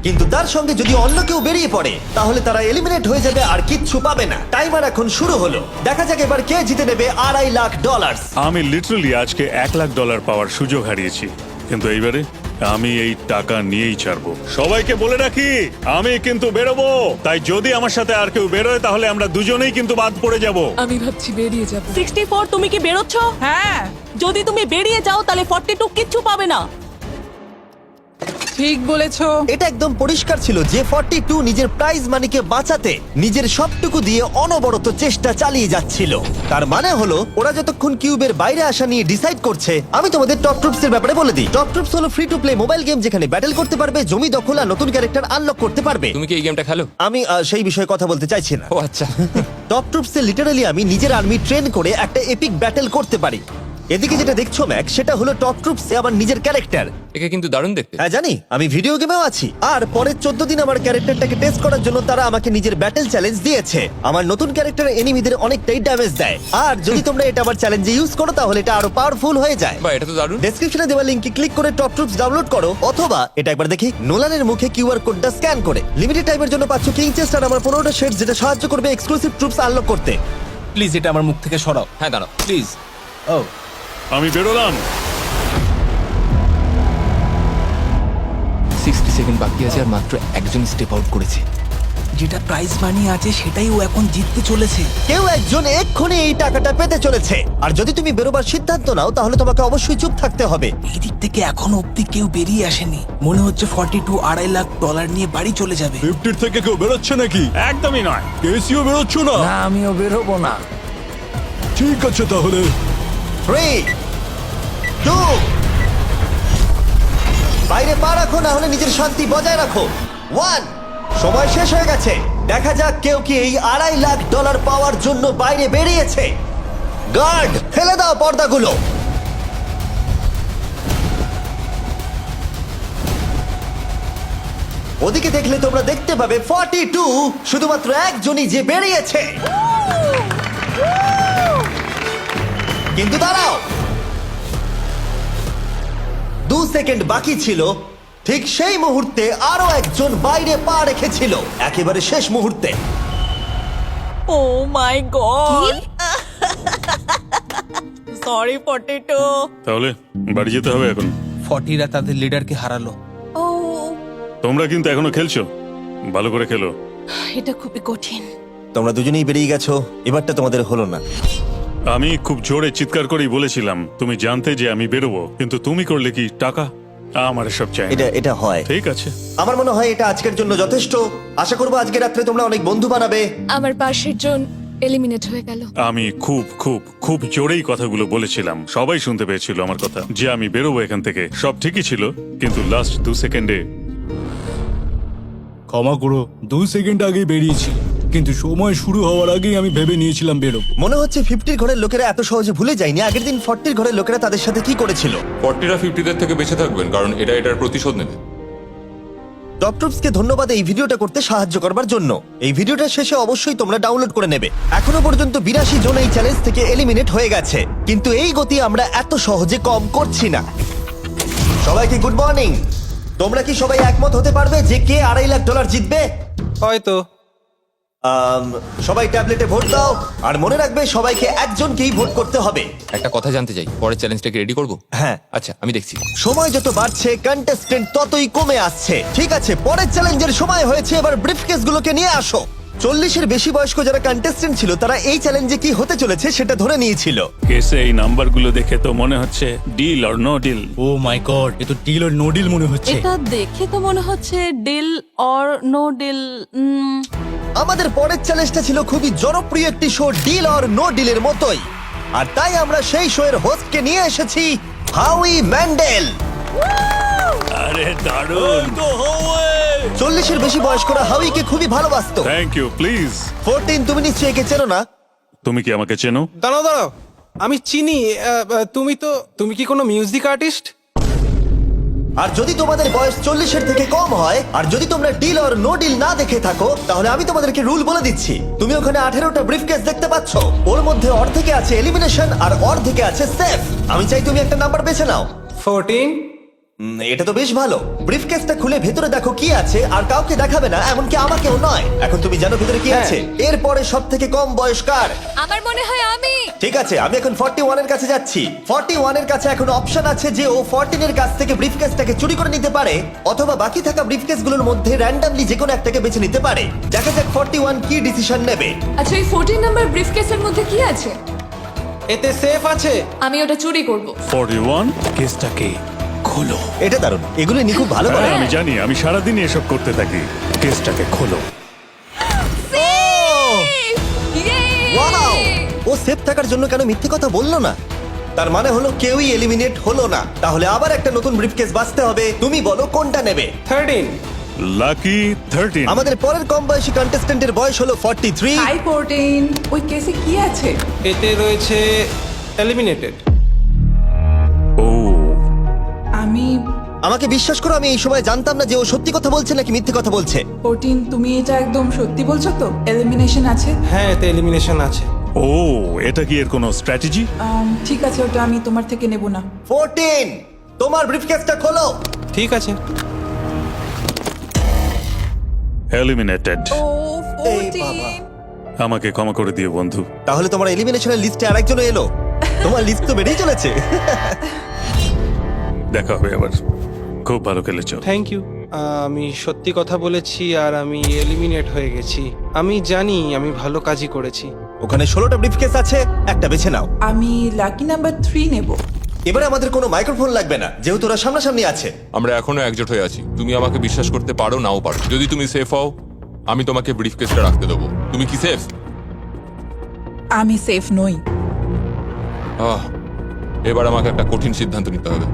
কিন্তু তার সঙ্গে যদি অন্য কেউ বেরিয়ে পড়ে তাহলে তারা এলিমিনেট হয়ে যাবে আর কিচ্ছু পাবে না। টাইমার এখন শুরু হলো। দেখা যাক এবার কে জিতে নেবে $2.5 লাখ। আমি লিটারালি আজকে $1 লাখ পাওয়ার সুযোগ হারিয়েছি, কিন্তু এইবারে আমি এই টাকা নিয়েই ছাড়বো। সবাইকে বলে রাখি, আমি কিন্তু বেরোবো। তাই যদি আমার সাথে আর কেউ বেরোয় তাহলে আমরা দুজনেই কিন্তু বাদ পড়ে যাব। আমি ভাবছি বেরিয়ে যাব। 64 তুমি কি বেরোচ্ছ? হ্যাঁ, যদি তুমি বেরিয়ে যাও তাহলে 42 কিচ্ছু পাবে না। ঠিক বলেছো। এটা একদম পরিষ্কার ছিল যে 42 নিজের প্রাইজ মানিকে বাঁচাতে নিজের সবটুকু দিয়ে অনবরত চেষ্টা চালিয়ে যাচ্ছিল। তার মানে হলো ওরা যতক্ষণ কিউবের বাইরে আসা নিয়ে ডিসাইড করছে। আমি তোমাদের টপ ট্রুপস এর ব্যাপারে বলে দিই। টপ ট্রুপস হলো free to play mobile game যেখানে ব্যাটল করতে পারবে, জমি দখল আর নতুন ক্যারেক্টার আনলক করতে পারবে। তুমি কি এই গেমটা খেলো? আমি সেই বিষয়ে কথা বলতে চাইছি না। ও আচ্ছা। টপ ট্রুপসে লিটারালি আমি নিজের আর্মি ট্রেন করে একটা এপিক ব্যাটল করতে পারি। এদিকে যেটা দেখছো ম্যাক, সেটা হলো টপ ট্রুপসে আমার নিজের ক্যারেক্টার। একে কিন্তু দারুণ দেখতে। হ্যাঁ জানি, আমি ভিডিও গেমেও আছি। আর পরের 14 দিন আমার ক্যারেক্টারটাকে টেস্ট করার জন্য তারা আমাকে নিজের ব্যাটল চ্যালেঞ্জ দিয়েছে। আমার নতুন ক্যারেক্টার এনিমিদের অনেকটাই ড্যামেজ দেয়। আর যদি তোমরা এটা আমার চ্যালেঞ্জে ইউজ করো তাহলে এটা আরো পাওয়ারফুল হয়ে যায়। বা এটা তো দারুণ। ডেসক্রিপশনে দেওয়া লিংকে ক্লিক করে টপ ট্রুপস ডাউনলোড করো, অথবা এটা একবার দেখি নোলানের মুখে কিউআর কোডটা স্ক্যান করে। লিমিটেড টাইমের জন্য পাচ্ছ কিং চেস্ট আর আমার 15টা শেডস, যেটা সাহায্য করবে এক্সক্লুসিভ ট্রুপস আনলক করতে। প্লিজ এটা আমার মুখ থেকে সরাও। হ্যাঁ দাঁড়াও। প্লিজ। ও আমি বেরোলাম। 60 সেকেন্ড বাকি আছে আর মাত্র একজন স্টেপ আউট করেছে। যেটা প্রাইজ মানি আছে সেটাই ও এখন জিততে চলেছে। কেউ একজন এক্ষুনি এই টাকাটা পেতে চলেছে। আর যদি তুমি বেরোবার সিদ্ধান্ত নাও তাহলে তোমাকে অবশ্যই চুপ থাকতে হবে। এই দিক থেকে এখনো অব্দি কেউ বেরিয়ে আসেনি। মনে হচ্ছে 42 $2.5 লাখ নিয়ে বাড়ি চলে যাবে। 50 থেকে কেউ বেরোচ্ছে নাকি? একদমই নয়। কেসিও বেরোচ্ছ না? না, আমিও বেরোবো না। ঠিক আছে তাহলে। 3, 2, বাইরে পা রাখো, না হলে নিজের শান্তি বজায় রাখো। 1, সময় শেষ হয়ে গেছে। দেখা যাক কেউ কি এই $2.5 লাখ পাওয়ার জন্য বাইরে বেরিয়েছে। গার্ড, ফেলে দাও পর্দাগুলো। ওদিকে দেখলে তোমরা দেখতে পাবে 42 শুধুমাত্র একজনই যে বেরিয়েছে। কিন্তু দাঁড়াও, 2 সেকেন্ড বাকি ছিল, ঠিক সেই মুহূর্তে আরো একজন বাইরে পা রেখেছিল, একেবারে শেষ মুহূর্তে। ও মাই গড সরি পটেটো। তাহলে বাড়ি যেতে হবে এখন। 40রা তাদের লিডারকে হারালো। ও তোমরা কিন্তু এখনো খেলছো, ভালো করে খেলো। এটা খুবই কঠিন। তোমরা দুজনেই বেরিয়ে গেছো, এবারটা তোমাদের হলো না। আমি খুব জোরে চিৎকার করেই বলেছিলাম তুমি জানতে যে আমি বেরোবো, কিন্তু তুমি করলে কি টাকা? আমার সব চাই না। এটা হয়। ঠিক আছে, আমার মনে হয় এটা আজকের জন্য যথেষ্ট। আশা করবো আজকে রাত্রে তোমরা অনেক বন্ধু বানাবে। আমার পাশের জন এলিমিনেট হয়ে গেল। আমি খুব খুব খুব জোরেই কথাগুলো বলেছিলাম, সবাই শুনতে পেয়েছিল আমার কথা, যে আমি বেরোবো এখান থেকে। সব ঠিকই ছিল, কিন্তু লাস্ট 2 সেকেন্ডে। ক্ষমা করো, 2 সেকেন্ড আগে বেরিয়েছি, কিন্তু সময় শুরু হওয়ার আগেই আমি ভেবে নিয়েছিলাম বেরোবো। মনে হচ্ছে 50 ঘরের লোকেরা এত সহজে ভুলে যায়নি আগের দিন 40 ঘরের লোকেরা তাদের সাথে কি করেছিল। 40রা 50দের থেকে বেঁচে থাকবেন, কারণ এটার প্রতিশোধ নেবে। টপ ট্রুপসকে ধন্যবাদ এই ভিডিওটা করতে সাহায্য করবার জন্য। এই ভিডিওটা শেষে অবশ্যই তোমরা ডাউনলোড করে নেবে। এখনো পর্যন্ত 82 জন এই চ্যালেঞ্জ থেকে এলিমিনেট হয়ে গেছে, কিন্তু এই গতি আমরা এত সহজে কম করছি না। সবাইকে গুড মর্নিং। তোমরা কি সবাই একমত হতে পারবে যে কে $2.5 লাখ জিতবে? হয়তো। সবাই ট্যাবলেটে ভোট দাও, আর মনে রাখবে সবাইকে একজনকেই ভোট করতে হবে। একটা কথা জানতে চাই, পরের চ্যালেঞ্জটাকে রেডি করবো? হ্যাঁ। আচ্ছা, আমি দেখছি। সময় যত বাড়ছে কন্টেস্টেন্ট ততই কমে আসছে। ঠিক আছে, পরের চ্যালেঞ্জের সময় হয়েছে, এবার ব্রিফকেস গুলোকে নিয়ে আসো। 40-এর বেশি বয়স্ক যারা কন্টেস্টেন্ট ছিল তারা এই চ্যালেঞ্জে কি হতে চলেছে সেটা ধরে নিয়েছিল। কেসে এই নাম্বারগুলো দেখে তো মনে হচ্ছে deal or no deal. Oh my god, এ তো ডিল আর নো ডিল মনে হচ্ছে। এটা দেখে তো মনে হচ্ছে ডিল অর নো ডিল। আমাদের পরের চ্যালেঞ্জটা ছিল খুবই জনপ্রিয় একটি শো, ডিল অর নো ডিলের মতোই, আর তাই আমরা সেই শো এর হোস্টকে নিয়ে এসেছি, হাউই ম্যান্ডেল। আরে দারুণ। 40-এর বেশি বয়স্করা হাউইকে খুবই ভালোবাসতো। Thank you, please. 14, তুমি নিশ্চয়ই একে চেনো না? তুমি কি আমাকে চেনো? দাঁড়াও, আমি চিনি। তুমি কি কোনো মিউজিক আর্টিস্ট? আর যদি তোমাদের বয়স 40-এর থেকে কম হয়, আর যদি তোমরা ডিল অর নো ডিল না দেখে থাকো, তাহলে আমি তোমাদেরকে রুল বলে দিচ্ছি। তুমি ওখানে 18টা ব্রিফকেস দেখতে পাচ্ছ, ওর মধ্যে অর্ধেকে আছে এলিমিনেশন আর অর্ধেকে আছে সেফ। আমি চাই তুমি একটা নাম্বার বেছে নাও। 14। এটা তো বেশ ভালো। ব্রিফকেসটা খুলে ভেতরে দেখো কি আছে, আর কাউকে দেখাবে না, এমনকি আমাকেও নয়। এখন তুমি জানো ভেতরে কি আছে? এরপরে সব থেকে কম বয়স কার? আমার মনে হয় আমি। ঠিক আছে, আমি এখন 41 এর কাছে যাচ্ছি। 41 এর কাছে এখন অপশন আছে যে ও 14 এর কাছ থেকে ব্রিফকেসটাকে চুরি করে নিতে পারে, অথবা বাকি থাকা ব্রিফকেসগুলোর মধ্যে র্যান্ডমলি যে কোনো একটাকে বেছে নিতে পারে। দেখা যাক 41 কি ডিসিশন নেবে। আচ্ছা, এই 14 নাম্বার ব্রিফকেসের মধ্যে কি আছে? এতে সেফ আছে। আমি ওটা চুরি করব। 41। কেসটাকে খোলো। এটা দারুণ, এগুলো নি খুব ভালো করে। হ্যাঁ, আমি জানি, আমি সারাদিনই এসব করতে থাকি। কেসটাকে খোলো। ওয়াও! ও সেফ থাকার জন্য কেন মিথ্যে কথা বললো না? তার মানে হলো কেউই এলিমিনেট হলো না। তাহলে আবার একটা নতুন ব্রিফকেস বাছতে হবে। তুমি বলো কোনটা নেবে? 13। লাকি 13। আমাদের পরের কম বয়সী কন্টেস্ট্যান্টের বয়স হলো 43। হাই 14, ওই কেসে কি আছে? এতে রয়েছে এলিমিনেটেড। ও, আমাকে বিশ্বাস করো, আমি এই সময় জানতাম না যে ও সত্যি কথা বলছে নাকি মিথ্যে কথা বলছে। 14, তুমি এটা একদম সত্যি বলছো তো? এলিমিনেশন আছে? হ্যাঁ, এতে এলিমিনেশন আছে। ও, এটা কি এর কোনো স্ট্র্যাটেজি? ঠিক আছে, ওটা আমি তোমার থেকে নেব না। 14, তোমার ব্রিফকেসটা খোলো। ঠিক আছে। এলিমিনেটেড। ও এই বাবা। 14। আমাকে ক্ষমা করে দিও বন্ধু। তাহলে তোমার এলিমিনেশনের লিস্টে আরেকজন এলো। তোমার লিস্ট তো বেড়েই চলেছে। দেখা হবে আবার। খুব ভালো খেলেছো। Thank you. আমি সত্যি কথা বলেছি আর আমি এলিমিনেট হয়ে গেছি। আমি জানি আমি ভালো কাজই করেছি। ওখানে 16টা ব্রিফকেস আছে, একটা বেছে নাও। আমি লাকি নাম্বার 3 নেব। এবারে আমাদের কোনো মাইক্রোফোন লাগবে না, যেহেতু ওরা সামনাসামনি আছে। আমরা এখনো একজোট হয়ে আছি। তুমি আমাকে বিশ্বাস করতে পারো নাও পারো। যদি তুমি সেফ হও, আমি তোমাকে ব্রিফকেসটা রাখতে দেবো। তুমি কি সেফ? আমি সেফ নই। এবার আমাকে একটা কঠিন সিদ্ধান্ত নিতে হবে।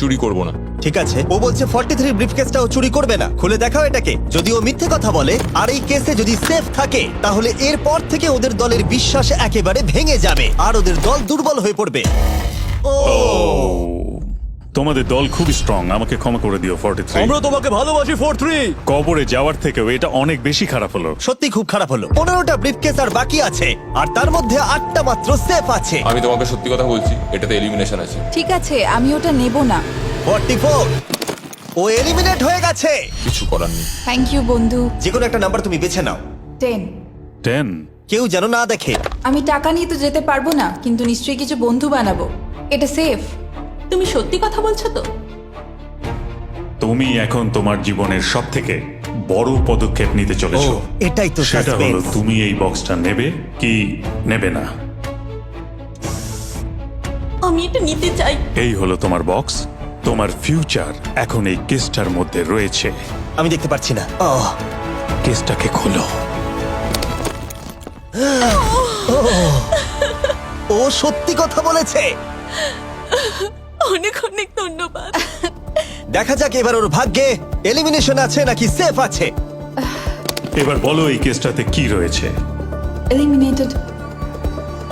চুরি করব না। ঠিক আছে, ও বলছে 43 ব্রিফকেসটাও চুরি করবে না। খুলে দেখাও এটাকে। যদি ও মিথ্যে কথা বলে আর এই কেসে যদি সেফ থাকে, তাহলে এরপর থেকে ওদের দলের বিশ্বাস একেবারে ভেঙে যাবে আর ওদের দল দুর্বল হয়ে পড়বে। ও, তোমাদের দল খুবই স্ট্রং, আমাকে ক্ষমা করে দিও 43। তোমাকে ভালোবাসি 43। কবরে যাওয়ার থেকেও এটা অনেক বেশি খারাপ হলো। সত্যি খুব খারাপ হলো। 15টা ব্রিফকেস আর বাকি আছে, আর তার মধ্যে 8টা মাত্র সেফ আছে। আমি তোমাকে সত্যি কথা বলছি, এটাতে এলিমিনেশন আছে। ঠিক আছে, আমি ওটা নেব না। 44, ও এলিমিনেট হয়ে গেছে। কিছু করার নেই। থ্যাংক ইউ বন্ধু। যে কোনো একটা নাম্বার তুমি বেছে নাও। 10। 10। কেউ যেন না দেখে। আমি টাকা নিয়ে তো যেতে পারবো না, কিন্তু নিশ্চয়ই কিছু বন্ধু বানাবো। এটা সেফ। তুমি সত্যি কথা বলছো তো? তুমি এখন তোমার জীবনের সবথেকে বড় পদক্ষেপ নিতে ও, চলেছো। এটাই তো সেটা হলো suspense। তুমি এই বক্সটা নেবে কি নেবে না। আমি এটা নিতে চাই। এই হলো তোমার বক্স। তোমার ফিউচার এখন এই কেসটার মধ্যে রয়েছে। আমি দেখতে পাচ্ছি না। কেসটাকে খোলো। ও সত্যি কথা বলেছে। অনেক অনেক ধন্যবাদ। দেখা যাক এবার ওর ভাগ্যে এলিমিনেশন আছে নাকি সেফ আছে। এবার বলো এই কেসটাতে কি রয়েছে। এলিমিনেটেড।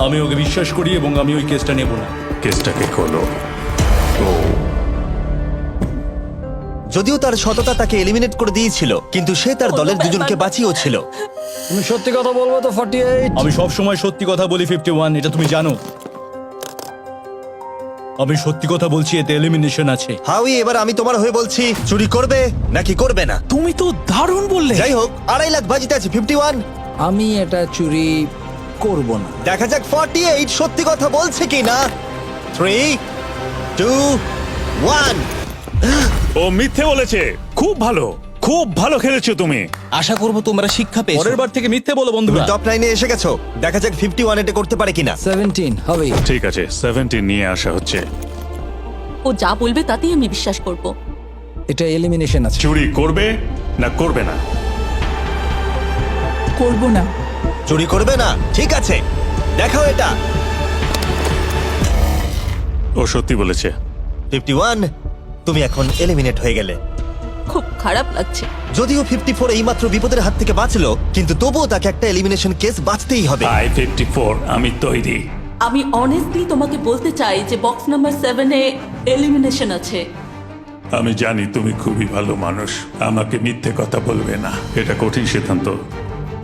আমি ওকে বিশ্বাস করি এবং আমি ওই কেসটা নেব না। কেসটাকে খোলো। ও যদিও তার সততা তাকে এলিমিনেট করে দিয়েছিল, কিন্তু সে তার দলের দুজনকে বাঁচিয়েও ছিল। তুমি সত্যি কথা বলবো তো 48? আমি সব সময় সত্যি কথা বলি 51, এটা তুমি জানো। আমি সত্যি কথা বলছি, এতে এলিমিনেশন আছে। হাউই, এবার আমি তোমার হয়ে বলছি, চুরি করবে নাকি করবে না। তুমি তো দারুণ বললে। যাই হোক, 2.5 লাখ বাজিতে আছে 51। আমি এটা চুরি করব না। দেখা যাক 48 সত্যি কথা বলছে কি না। 3, 2, 1। ও মিথ্যে বলেছে। খুব ভালো, খুব ভালো খেলেছো তুমি। আশা করব তোমরা শিক্ষা পেয়েছো। পরের বার থেকে মিথ্যে বলো বন্ধুরা। টপ লাইনে এসে গেছো। দেখা যাক 51 এটা করতে পারে কিনা। 17 হবে। ঠিক আছে, 17 নিয়ে আসা হচ্ছে। ও যা বলবে তাতেই আমি বিশ্বাস করব। এটা এলিমিনেশন আছে। চুরি করবে না করবে না। করব না। চুরি করবে না, ঠিক আছে, দেখাও এটা। ও সত্যি বলেছে। 51, তুমি এখন এলিমিনেট হয়ে গেলে। খুব খারাপ লাগছে। যদিও 54 এইমাত্র বিপদের হাত থেকে বাঁচলো, কিন্তু তবুও তাকে একটা এলিমিনেশন কেস বাঁচতেই হবে। আই 54, আমি তৈরি। আমি অনেস্টলি তোমাকে বলতে চাই যে বক্স নাম্বার 7 এ এলিমিনেশন আছে। আমি জানি তুমি খুবই ভালো মানুষ, আমাকে মিথ্যে কথা বলবে না। এটা কঠিন সিদ্ধান্ত,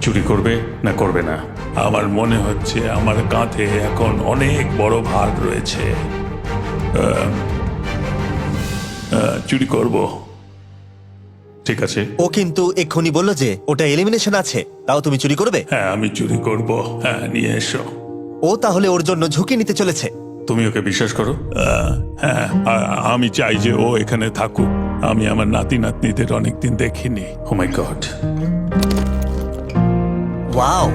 চুরি করবে না করবে না। আমার মনে হচ্ছে আমার কাঁধে এখন অনেক বড় ভার রয়েছে। চুরি করব। ঠিক আছে। ও কিন্তু এক্ষুনি বললো যে ওটা এলিমিনেশন আছে, তাও তুমি চুরি করবে। হ্যাঁ, আমি চুরি করব। হ্যাঁ, নিয়ে এসো। ও তাহলে ওর জন্য ঝুঁকি নিতে চলেছে। তুমি ওকে বিশ্বাস করো? হ্যাঁ, আমি চাই যে ও এখানে থাকুক। আমি আমার নাতি নাতনিদের অনেকদিন দেখিনি। ও মাই গড। ওয়াও,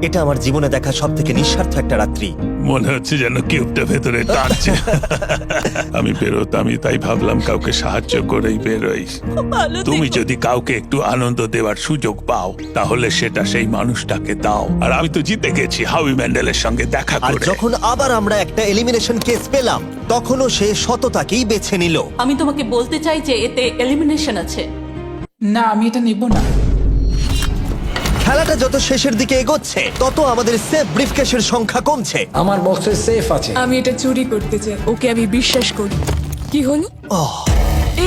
এটা আমার জীবনে দেখা সব থেকে নিঃস্বার্থ একটা রাত্রি। মনে হচ্ছে যেন কিউবটা ভেতরে টানছে। আমি বেরোতামই, তাই ভাবলাম কাউকে সাহায্য করেই বেরোই। তুমি যদি কাউকে একটু আনন্দ দেওয়ার সুযোগ পাও, তাহলে সেটা সেই মানুষটাকে দাও। আর আমি তো জিতে গেছি হাউই ম্যান্ডেলের সঙ্গে দেখা আর করে। যখন আবার আমরা একটা এলিমিনেশন কেস পেলাম, তখনও সে সততাকেই বেছে নিল। আমি তোমাকে বলতে চাই যে এতে এলিমিনেশন আছে। না, আমি এটা নেব না। খেলাটা যত শেষের দিকে এগোচ্ছে, তত আমাদের সেফ ব্রিফকেসের সংখ্যা কমছে। আমার বক্সে সেফ আছে। আমি এটা চুরি করতে চাই। ওকে আমি বিশ্বাস করি। কি হলো? ওহ,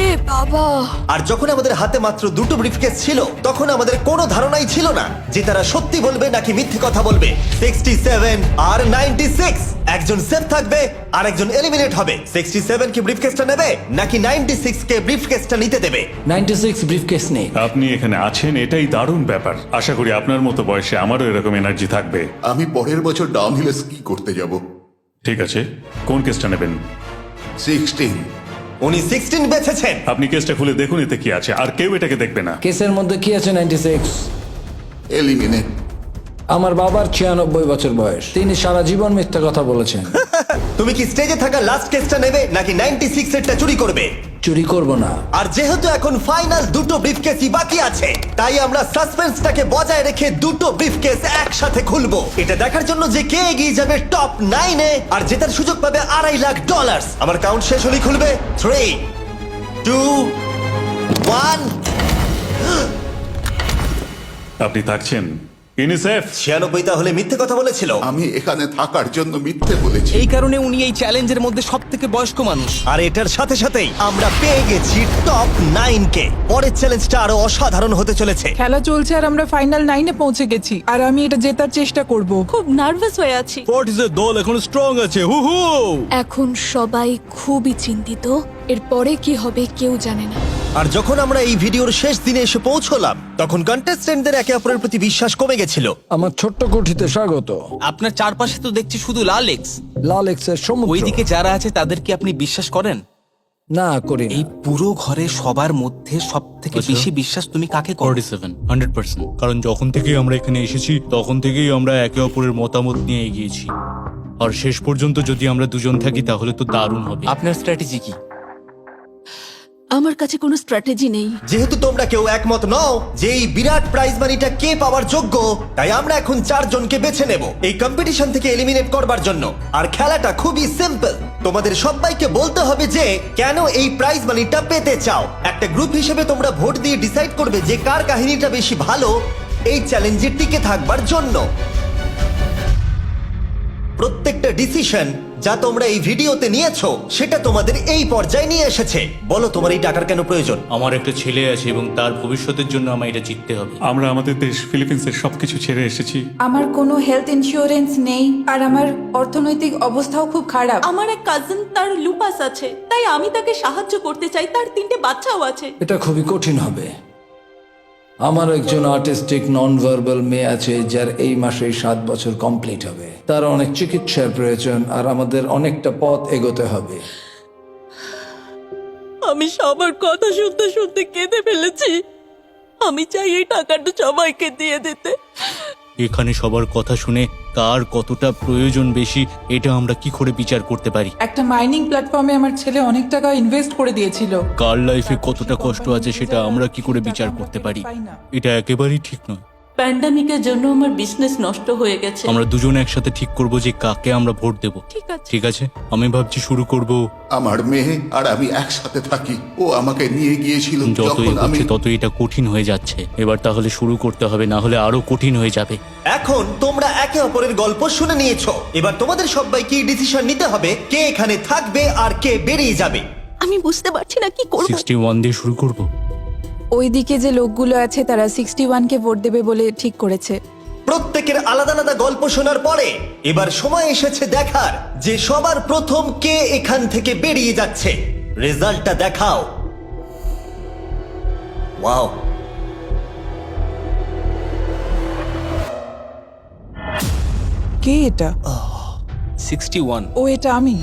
এ বাবা! আর যখন আমাদের হাতে মাত্র 2টো ব্রিফকেস ছিল, তখন আমাদের কোনো ধারণাই ছিল না যে তারা সত্যি বলবে নাকি মিথ্যে কথা বলবে। 67 আর 96, একজন সেফ থাকবে আর একজন এলিমিনেট হবে। 67 কি ব্রিফকেসটা নেবে নাকি 96 কে ব্রিফকেসটা নিতে দেবে? 96 ব্রিফকেস নেই। আপনি এখানে আছেন, এটাই দারুণ ব্যাপার। আশা করি আপনার মতো বয়সে আমারও এরকম এনার্জি থাকবে। আমি পরের বছর ডাউনহিলে স্কি করতে যাব। ঠিক আছে, কোন কেসটা নেবেন? 16। উনি 16 বেছেছেন। আপনি কেসটা খুলে দেখুন এতে কি আছে, আর কেউ এটাকে দেখবে না। কেসের মধ্যে কি আছে? 96। এলিমিনেট। আমার বাবার 96 বছর বয়স। তিনি সারা জীবন মিথ্যা কথা বলেছেন। তুমি কি স্টেজে থাকা লাস্ট কেসটা নেবে নাকি 96 এরটা চুরি করবে? চুরি করব না। আর যেহেতু এখন ফাইনাল 2টো ব্রিফকেসই বাকি আছে, তাই আমরা সাসপেন্সটাকে বজায় রেখে 2টো ব্রিফকেস একসাথে খুলবো। এটা দেখার জন্য যে কে এগিয়ে যাবে টপ 9 এ আর জেতার সুযোগ পাবে $2.5 লাখ। আমার কাউন্ট শেষ হলেই খুলবে। 3, 2, 1। আপনি থাকছেন? ইউনিসেফ 96 তাহলে মিথ্যে কথা বলেছিল। আমি এখানে থাকার জন্য মিথ্যে বলেছি। এই কারণে উনি এই চ্যালেঞ্জের মধ্যে সব থেকে বয়স্ক মানুষ। আর এটার সাথে সাথেই আমরা পেয়ে গেছি টপ 9 কে। পরের চ্যালেঞ্জটা আরো অসাধারণ হতে চলেছে। খেলা চলছে আর আমরা ফাইনাল 9-এ পৌঁছে গেছি আর আমি এটা জেতার চেষ্টা করব। খুব নার্ভাস হয়ে আছি। ফোর্টিসের দল এখন স্ট্রং আছে। হু হু। এখন সবাই খুবই চিন্তিত, এরপরে কি হবে কেউ জানে না। আর যখন আমরা এই ভিডিওর শেষ দিনে এসে পৌঁছলাম তখন কন্টেস্টেন্টদের একে অপরের প্রতি বিশ্বাস কমে গেছিল। আমার ছোট্ট কুঠিতে স্বাগত। আপনার চারপাশে তো দেখছি শুধু লাল এক্স। লাল এক্সের সমুদ্র। ওইদিকে যারা আছে তাদের কি আপনি বিশ্বাস করেন? না করি না। এই পুরো ঘরে সবার মধ্যে সব থেকে বেশি বিশ্বাস তুমি কাকে করো? 47 100%। কারণ যখন থেকেই আমরা এখানে এসেছি তখন থেকেই আমরা একে অপরের মতামত নিয়ে এগিয়েছি, আর শেষ পর্যন্ত যদি আমরা দুজন থাকি তাহলে তো দারুণ হবে। আপনার স্ট্র্যাটেজি কি? আমার কাছে কোনো স্ট্র্যাটেজি নেই। যেহেতু তোমরা কেউ একমত নও যে এই বিরাট প্রাইজ মানিটা কে পাওয়ার যোগ্য, তাই আমরা এখন 4 জনকে বেছে নেব এই কম্পিটিশন থেকে এলিমিনেট করবার জন্য। আর খেলাটা খুবই সিম্পল। তোমাদের সবাইকে বলতে হবে যে কেন এই প্রাইজ মানিটা পেতে চাও। একটা গ্রুপ হিসেবে তোমরা ভোট দিয়ে ডিসাইড করবে যে কার কাহিনীটা বেশি ভালো এই চ্যালেঞ্জে টিকে থাকবার জন্য। প্রত্যেকটা ডিসিশন যা তোমরা এই ভিডিওতে নিয়েছো সেটা তোমাদের এই পর্যায়ে নিয়ে এসেছে। বলো তোমার এই টাকার কেন প্রয়োজন? আমার একটা ছেলে আছে এবং তার ভবিষ্যতের জন্য আমার এটা জিততে হবে। আমরা আমাদের দেশ ফিলিপিন্সের সবকিছু ছেড়ে এসেছি। আমার কোনো হেলথ ইন্স্যুরেন্স নেই আর আমার অর্থনৈতিক অবস্থাও খুব খারাপ। আমার এক কাজিন, তার লুপাস আছে, তাই আমি তাকে সাহায্য করতে চাই। তার 3টে বাচ্চাও আছে। এটা খুবই কঠিন হবে। আমার একজন আর্টিস্টিক নন ভার্বাল মেয়ে আছে যার এই মাসে 7 বছর কমপ্লিট হবে। তার অনেক চিকিৎসার প্রয়োজন আর আমাদের অনেকটা পথ এগোতে হবে। আমি সবার কথা শুনতে শুনতে কেঁদে ফেলেছি। আমি চাই এই টাকাটা সবাইকে দিয়ে দিতে। এখানে সবার কথা শুনে কার কতটা প্রয়োজন বেশি এটা আমরা কি করে বিচার করতে পারি? একটা মাইনিং প্ল্যাটফর্মে আমার ছেলে অনেক টাকা ইনভেস্ট করে দিয়েছিল। কার লাইফে কতটা কষ্ট আছে সেটা আমরা কি করে বিচার করতে পারি? এটা একেবারেই ঠিক নয়। প্যান্ডামিকের জন্য আমার বিজনেস নষ্ট হয়ে গেছে। আমরা দুজন একসাথে ঠিক করব যে কাকে আমরা ভোট দেব। ঠিক আছে। ঠিক আছে, আমি ভাবছি শুরু করব। আমার মেয়ে আর আমি একসাথে থাকি। ও আমাকে নিয়ে গিয়েছিল যত যখন আমি এগোচ্ছে তত এটা কঠিন হয়ে যাচ্ছে। এবার তাহলে শুরু করতে হবে, না হলে আরো কঠিন হয়ে যাবে। এখন তোমরা একে অপরের গল্প শুনে নিয়েছো। এবার তোমাদের সবাইকে ডিসিশন নিতে হবে কে এখানে থাকবে আর কে বেরিয়ে যাবে। আমি বুঝতে পারছি না কি করব। 61 দিয়ে শুরু করব। ওইদিকে যে লোকগুলো আছে তারা 61-কে ভোট দেবে বলে ঠিক করেছে। প্রত্যেকের আলাদা আলাদা গল্প শোনার পরে এবার সময় এসেছে দেখার যে সবার প্রথম কে এখান থেকে বেরিয়ে যাচ্ছে। রেজাল্টটা দেখাও। ওয়াও, কে এটা? 61। ও এটা আমি।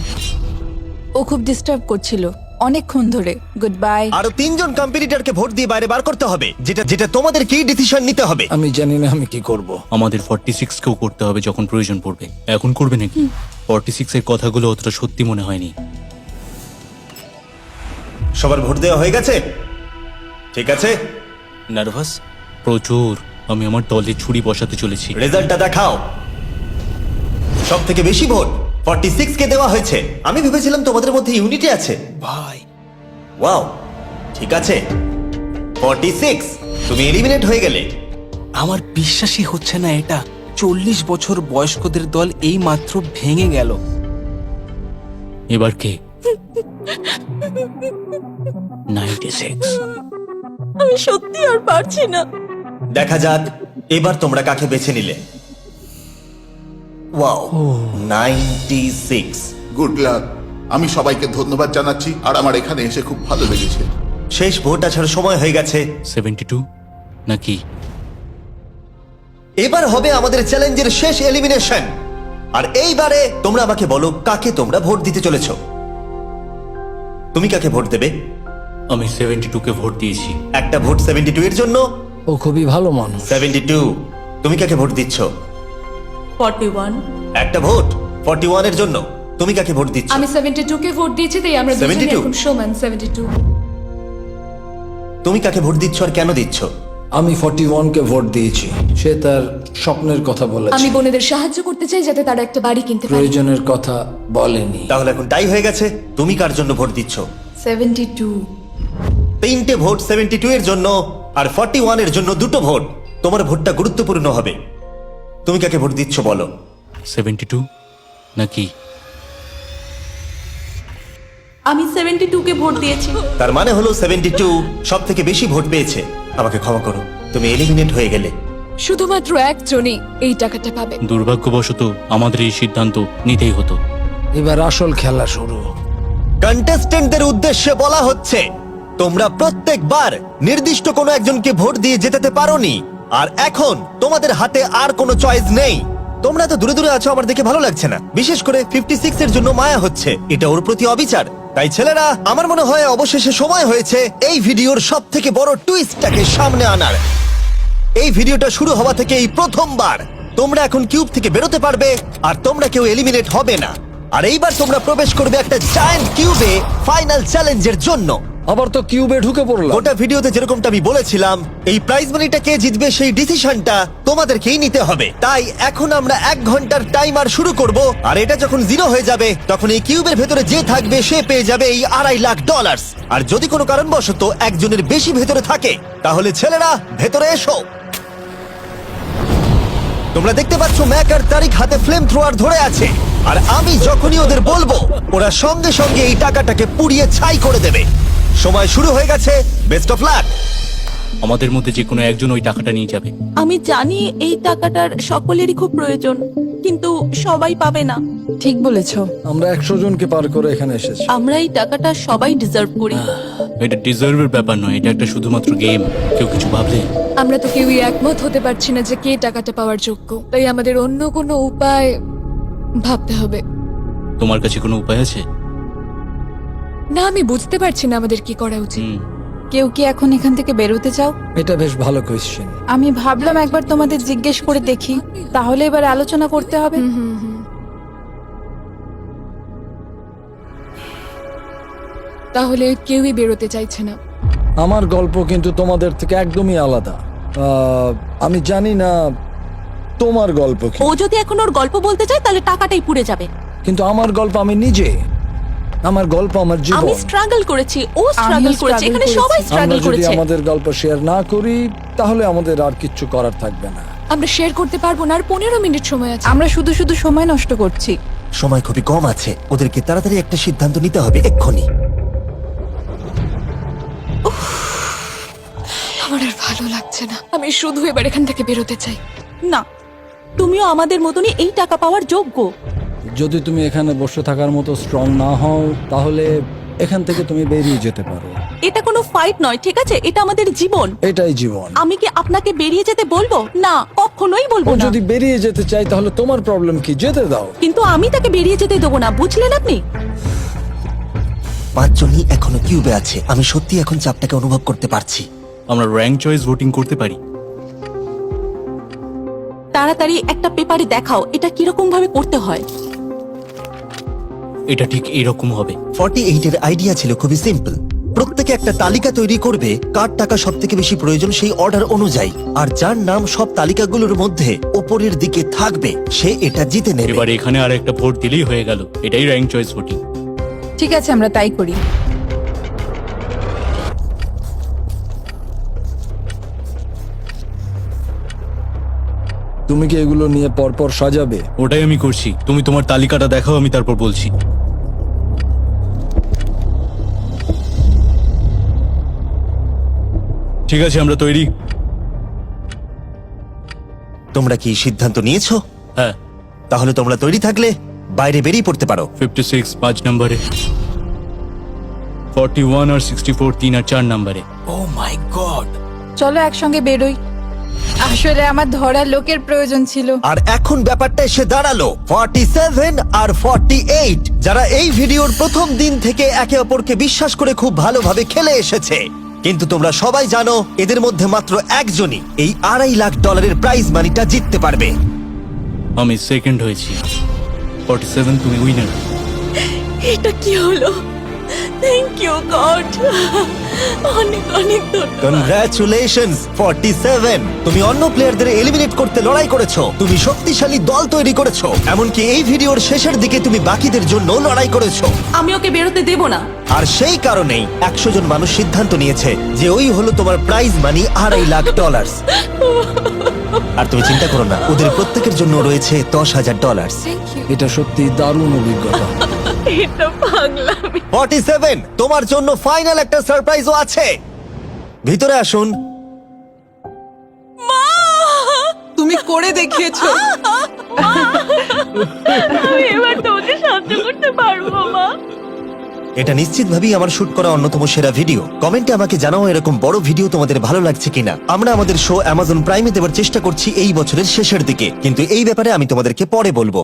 ও খুব ডিস্টার্ব করছিল অনেকক্ষণ ধরে। Good bye. আরো 3 জন কম্পিটিটরকে ভোট দিয়ে বাইরে বার করতে হবে, যেটা তোমাদের কি ডিসিশন নিতে হবে। আমি জানি না আমি কি করব। আমাদের 46 কেও করতে হবে যখন প্রয়োজন পড়বে। এখন করবে নাকি? 46 এর কথাগুলো অতটা সত্যি মনে হয়নি। সবার ভোট দেওয়া হয়ে গেছে? ঠিক আছে। নার্ভাস? প্রচুর। আমি আমার দলে ছুরি বসাতে চলেছি। রেজাল্টটা দেখাও। সব থেকে বেশি ভোট 46 কে দেওয়া হয়েছে। আমি ভেবেছিলাম তোমাদের মধ্যে ইউনিটি আছে। ভাই, ওয়াও, ঠিক আছে। 46, তুমি এলিমিনেট হয়ে গেলে। আমার বিশ্বাসই হচ্ছে না এটা। 40 বছর বয়স্কদের দল এই মাত্র ভেঙে গেল। এবার কে? 96। আমি সত্যি আর পারছি না। দেখা যাক এবার তোমরা কাকে বেছে নিলে। ওয়াও, 96। Good luck. আমি সবাইকে ধন্যবাদ জানাচ্ছি আর আমার এখানে এসে খুব ভালো লেগেছে। শেষ ভোট আসার সময় হয়ে গেছে। 72 নাকি? এবার হবে আমাদের চ্যালেঞ্জের শেষ এলিমিনেশন। আর এইবারে তোমরা আমাকে বলো কাকে তোমরা ভোট দিতে চলেছো। তুমি কাকে ভোট দেবে? আমি 72 কে ভোট দিয়েছি। একটা ভোট 72 এর জন্য। ও খুবই ভালো মানুষ। 72, তুমি কাকে ভোট দিচ্ছ? 41। একটা ভোট 41 এর জন্য। তুমি কাকে ভোট দিচ্ছ? আমি 72-কে ভোট দিয়েছি, তাই আমরা দুজনে 72? এখন সমান। 72। তুমি কাকে ভোট দিচ্ছ আর কেন দিচ্ছ? আমি 41-কে ভোট দিয়েছি। সে তার স্বপ্নের কথা বলেছে। আমি বোনেদের সাহায্য করতে চাই যাতে তারা একটা বাড়ি কিনতে পারে। প্রয়োজনের কথা বলেনি। তাহলে এখন টাই হয়ে গেছে। তুমি কার জন্য ভোট দিচ্ছ? 72। 3টে ভোট 72 এর জন্য আর 41 এর জন্য 2টো ভোট। তোমার ভোটটা গুরুত্বপূর্ণ হবে। তুমি কাকে ভোট দিচ্ছ বলো? 72 নাকি? আমি 72 কে ভোট দিয়েছি। তার মানে হলো 72 সব থেকে বেশি ভোট পেয়েছে। আমাকে ক্ষমা করো, তুমি এলিমিনেট হয়ে গেলে। শুধুমাত্র একজনই এই টাকাটা পাবে। দুর্ভাগ্যবশত আমাদের এই সিদ্ধান্ত নিতেই হতো। এবার আসল খেলা শুরু। কন্টেস্টেন্টদের উদ্দেশ্যে বলা হচ্ছে, তোমরা প্রত্যেকবার নির্দিষ্ট কোনো একজনকে ভোট দিয়ে জেতাতে পারোনি, আর এখন তোমাদের হাতে আর কোনো চয়েস নেই। তোমরা তো দূরে দূরে আছো, আমার দেখে ভালো লাগছে না। বিশেষ করে 56 এর জন্য মায়া হচ্ছে, এটা ওর প্রতি অবিচার। তাই ছেলেরা, আমার মনে হয় অবশেষে সময় হয়েছে এই ভিডিওর সব থেকে বড় টুইস্টটাকে সামনে আনার। এই ভিডিওটা শুরু হওয়া থেকে এই প্রথমবার তোমরা এখন কিউব থেকে বেরোতে পারবে, আর তোমরা কেউ এলিমিনেট হবে না। আর এইবার তোমরা প্রবেশ করবে একটা জায়ান্ট কিউবে ফাইনাল চ্যালেঞ্জের জন্য। আবার তো কিউবে ঢুকে পড়লাম। গোটা ভিডিওতে যেরকমটা আমি বলেছিলাম, এই প্রাইজ মানিটা কে জিতবে সেই ডিসিশনটা তোমাদেরকেই নিতে হবে। তাই এখন আমরা 1 ঘন্টার টাইমার শুরু করব, আর এটা যখন 0 হয়ে যাবে তখন এই কিউবের ভেতরে যে থাকবে সে পেয়ে যাবে এই $2.5 লাখ। আর যদি কোনো কারণবশত একজনের বেশি ভেতরে থাকে, তাহলে ছেলেরা ভেতরে এসো। তোমরা দেখতে পাচ্ছ ম্যাক আর তারিক হাতে ফ্লেম থ্রোয়ার ধরে আছে, আর আমি যখনই ওদের বলবো ওরা সঙ্গে সঙ্গে এই টাকাটাকে পুড়িয়ে ছাই করে দেবে। সময় শুরু হয়ে গেছে, বেস্ট অফ লাক। আমাদের মধ্যে যে কোনো একজন ওই টাকাটা নিয়ে যাবে। আমি জানি এই টাকাটার সকলেরই খুব প্রয়োজন, কিন্তু সবাই পাবে না। ঠিক বলেছো। আমরা 100 জনকে পার করে এখানে এসেছি। আমরা এই টাকাটা সবাই ডিজার্ভ করি। এটা ডিজার্ভের ব্যাপার নয়, এটা একটা শুধুমাত্র গেম। কেউ কিছু ভাবলে? আমরা তো কেউই একমত হতে পারছি না যে কে টাকাটা পাওয়ার যোগ্য, তাই আমাদের অন্য কোনো উপায় ভাবতে হবে। তোমার কাছে কোনো উপায় আছে? না, আমি বুঝতে পারছি না আমাদের কি করা উচিত। কেউ কি এখন এখান থেকে বেরোতে চাও? এটা বেশ ভালো কোয়েশ্চেন। আমি ভাবলাম একবার তোমাদের জিজ্ঞেস করে দেখি, তাহলে এবার আলোচনা করতে হবে। তাহলে কেউই বেরোতে চাইছে না। আমার গল্প কিন্তু তোমাদের থেকে একদমই আলাদা। আমি জানি না তোমার গল্প কি, ও যদি এখন ওর গল্প বলতে চায় তাহলে টাকাটাই পুড়ে যাবে। কিন্তু আমার গল্প আমি নিজে, আমার গল্প আমার আমি জীবন। স্ট্রাগল করেছি, ও স্ট্রাগল করেছে, এখানে সবাই আমরা স্ট্রাগল যদি করেছে। আমাদের গল্প শেয়ার না করি তাহলে আমাদের আর কিচ্ছু করার থাকবে না। আমরা শেয়ার করতে পারবো না, আর 15 মিনিট সময় আছে। আমরা শুধু শুধু সময় নষ্ট করছি। সময় খুবই কম আছে, ওদেরকে তাড়াতাড়ি একটা সিদ্ধান্ত নিতে হবে এক্ষুনি। আমার আর ভালো লাগছে না, আমি শুধু এবার এখান থেকে বেরোতে চাই। না, তুমিও আমাদের মতনই এই টাকা পাওয়ার যোগ্য। যদি তুমি এখানে বসে থাকার মতো স্ট্রং না হও তাহলে এখান থেকে তুমি বেরিয়ে যেতে পারো। এটা কোনো ফাইট নয়, ঠিক আছে? এটা আমাদের জীবন। এটাই জীবন। আমি কি আপনাকে বেরিয়ে যেতে বলবো? না, কখনোই বলবো ও না। যদি বেরিয়ে যেতে চাই তাহলে তোমার প্রবলেম কি? যেতে দাও। কিন্তু আমি তাকে বেরিয়ে যেতে দেবো না, বুঝলেন আপনি? 5 জনই এখনো কিউবে আছে। আমি সত্যি এখন চাপটাকে অনুভব করতে পারছি। আমরা র্যাঙ্ক চয়েস ভোটিং করতে পারি। তাড়াতাড়ি একটা পেপারে দেখাও এটা কিরকম ভাবে করতে হয়। এটা ঠিক এরকম হবে। 48 এর আইডিয়া ছিল খুবই সিম্পল। প্রত্যেকে একটা তালিকা তৈরি করবে কার টাকা সব থেকে বেশি প্রয়োজন সেই অর্ডার অনুযায়ী, আর যার নাম সব তালিকাগুলোর মধ্যে উপরের দিকে থাকবে সে এটা জিতে নেবে। এবার এখানে আর একটা ভোট দিলেই হয়ে গেল। এটাই র্যাঙ্ক চয়েস ভোটিং। ঠিক আছে, আমরা তাই করি। তুমি কি এগুলো নিয়ে পরপর সাজাবে? ওটাই আমি করছি। তুমি তোমার তালিকাটা দেখাও, আমি তারপর বলছি। ঠিক আছে, আমরা তৈরি। তোমরা কি সিদ্ধান্ত নিয়েছো? হ্যাঁ। তাহলে তোমরা তৈরি থাকলে বাইরে বেরিয়ে পড়তে পারো। 56 5 নম্বরে, 41 আর 64 3 আর 4 নম্বরে। ও মাই গড! চলো একসঙ্গে বেরোই। আসলে আমার ধরার লোকের প্রয়োজন ছিল। আর এখন ব্যাপারটা এসে দাঁড়ালো 47 আর 48, যারা এই ভিডিওর প্রথম দিন থেকে একে অপরকে বিশ্বাস করে খুব ভালোভাবে খেলে এসেছে। কিন্তু তোমরা সবাই জানো এদের মধ্যে মাত্র একজনই এই $2.5 লাখ প্রাইজ মানিটা জিততে পারবে। আমি সেকেন্ড হয়েছি। 47 তুমি উইনার। এটা কি হলো? Thank you God. অনেক অনেক ধন্যবাদ। কনগ্রাচুলেশনস 47। তুমি অন্য প্লেয়ারদের এলিমিনেট করতে লড়াই করেছো, তুমি শক্তিশালী দল তৈরি করেছো, এমনকি এই ভিডিওর শেষের দিকে তুমি বাকিদের জন্য লড়াই করেছো। আমি ওকে বেরোতে দেব না। আর সেই কারণেই 100 জন মানুষ সিদ্ধান্ত নিয়েছে যে ওই হলো তোমার প্রাইজ মানি $2.5 লাখ। আর তুমি চিন্তা করো না, ওদের প্রত্যেকের জন্য রয়েছে $10,000। Thank you. এটা সত্যি দারুণ অভিজ্ঞতা। এটা পাগলামি। 47, তোমার জন্য ফাইনাল একটা সারপ্রাইজও আছে। ভিতরে আসুন। তুমি করে দেখিয়েছো। আমি এবার তোমাকে সাহায্য করতে পারবো মা। এটা নিশ্চিতভাবেই আমার শুট করা অন্যতম সেরা ভিডিও। কমেন্টে আমাকে জানাও এরকম বড় ভিডিও তোমাদের ভালো লাগছে কিনা। আমরা আমাদের শো অ্যামাজন প্রাইমে দেওয়ার চেষ্টা করছি এই বছরের শেষের দিকে, কিন্তু এই ব্যাপারে আমি তোমাদেরকে পরে বলবো।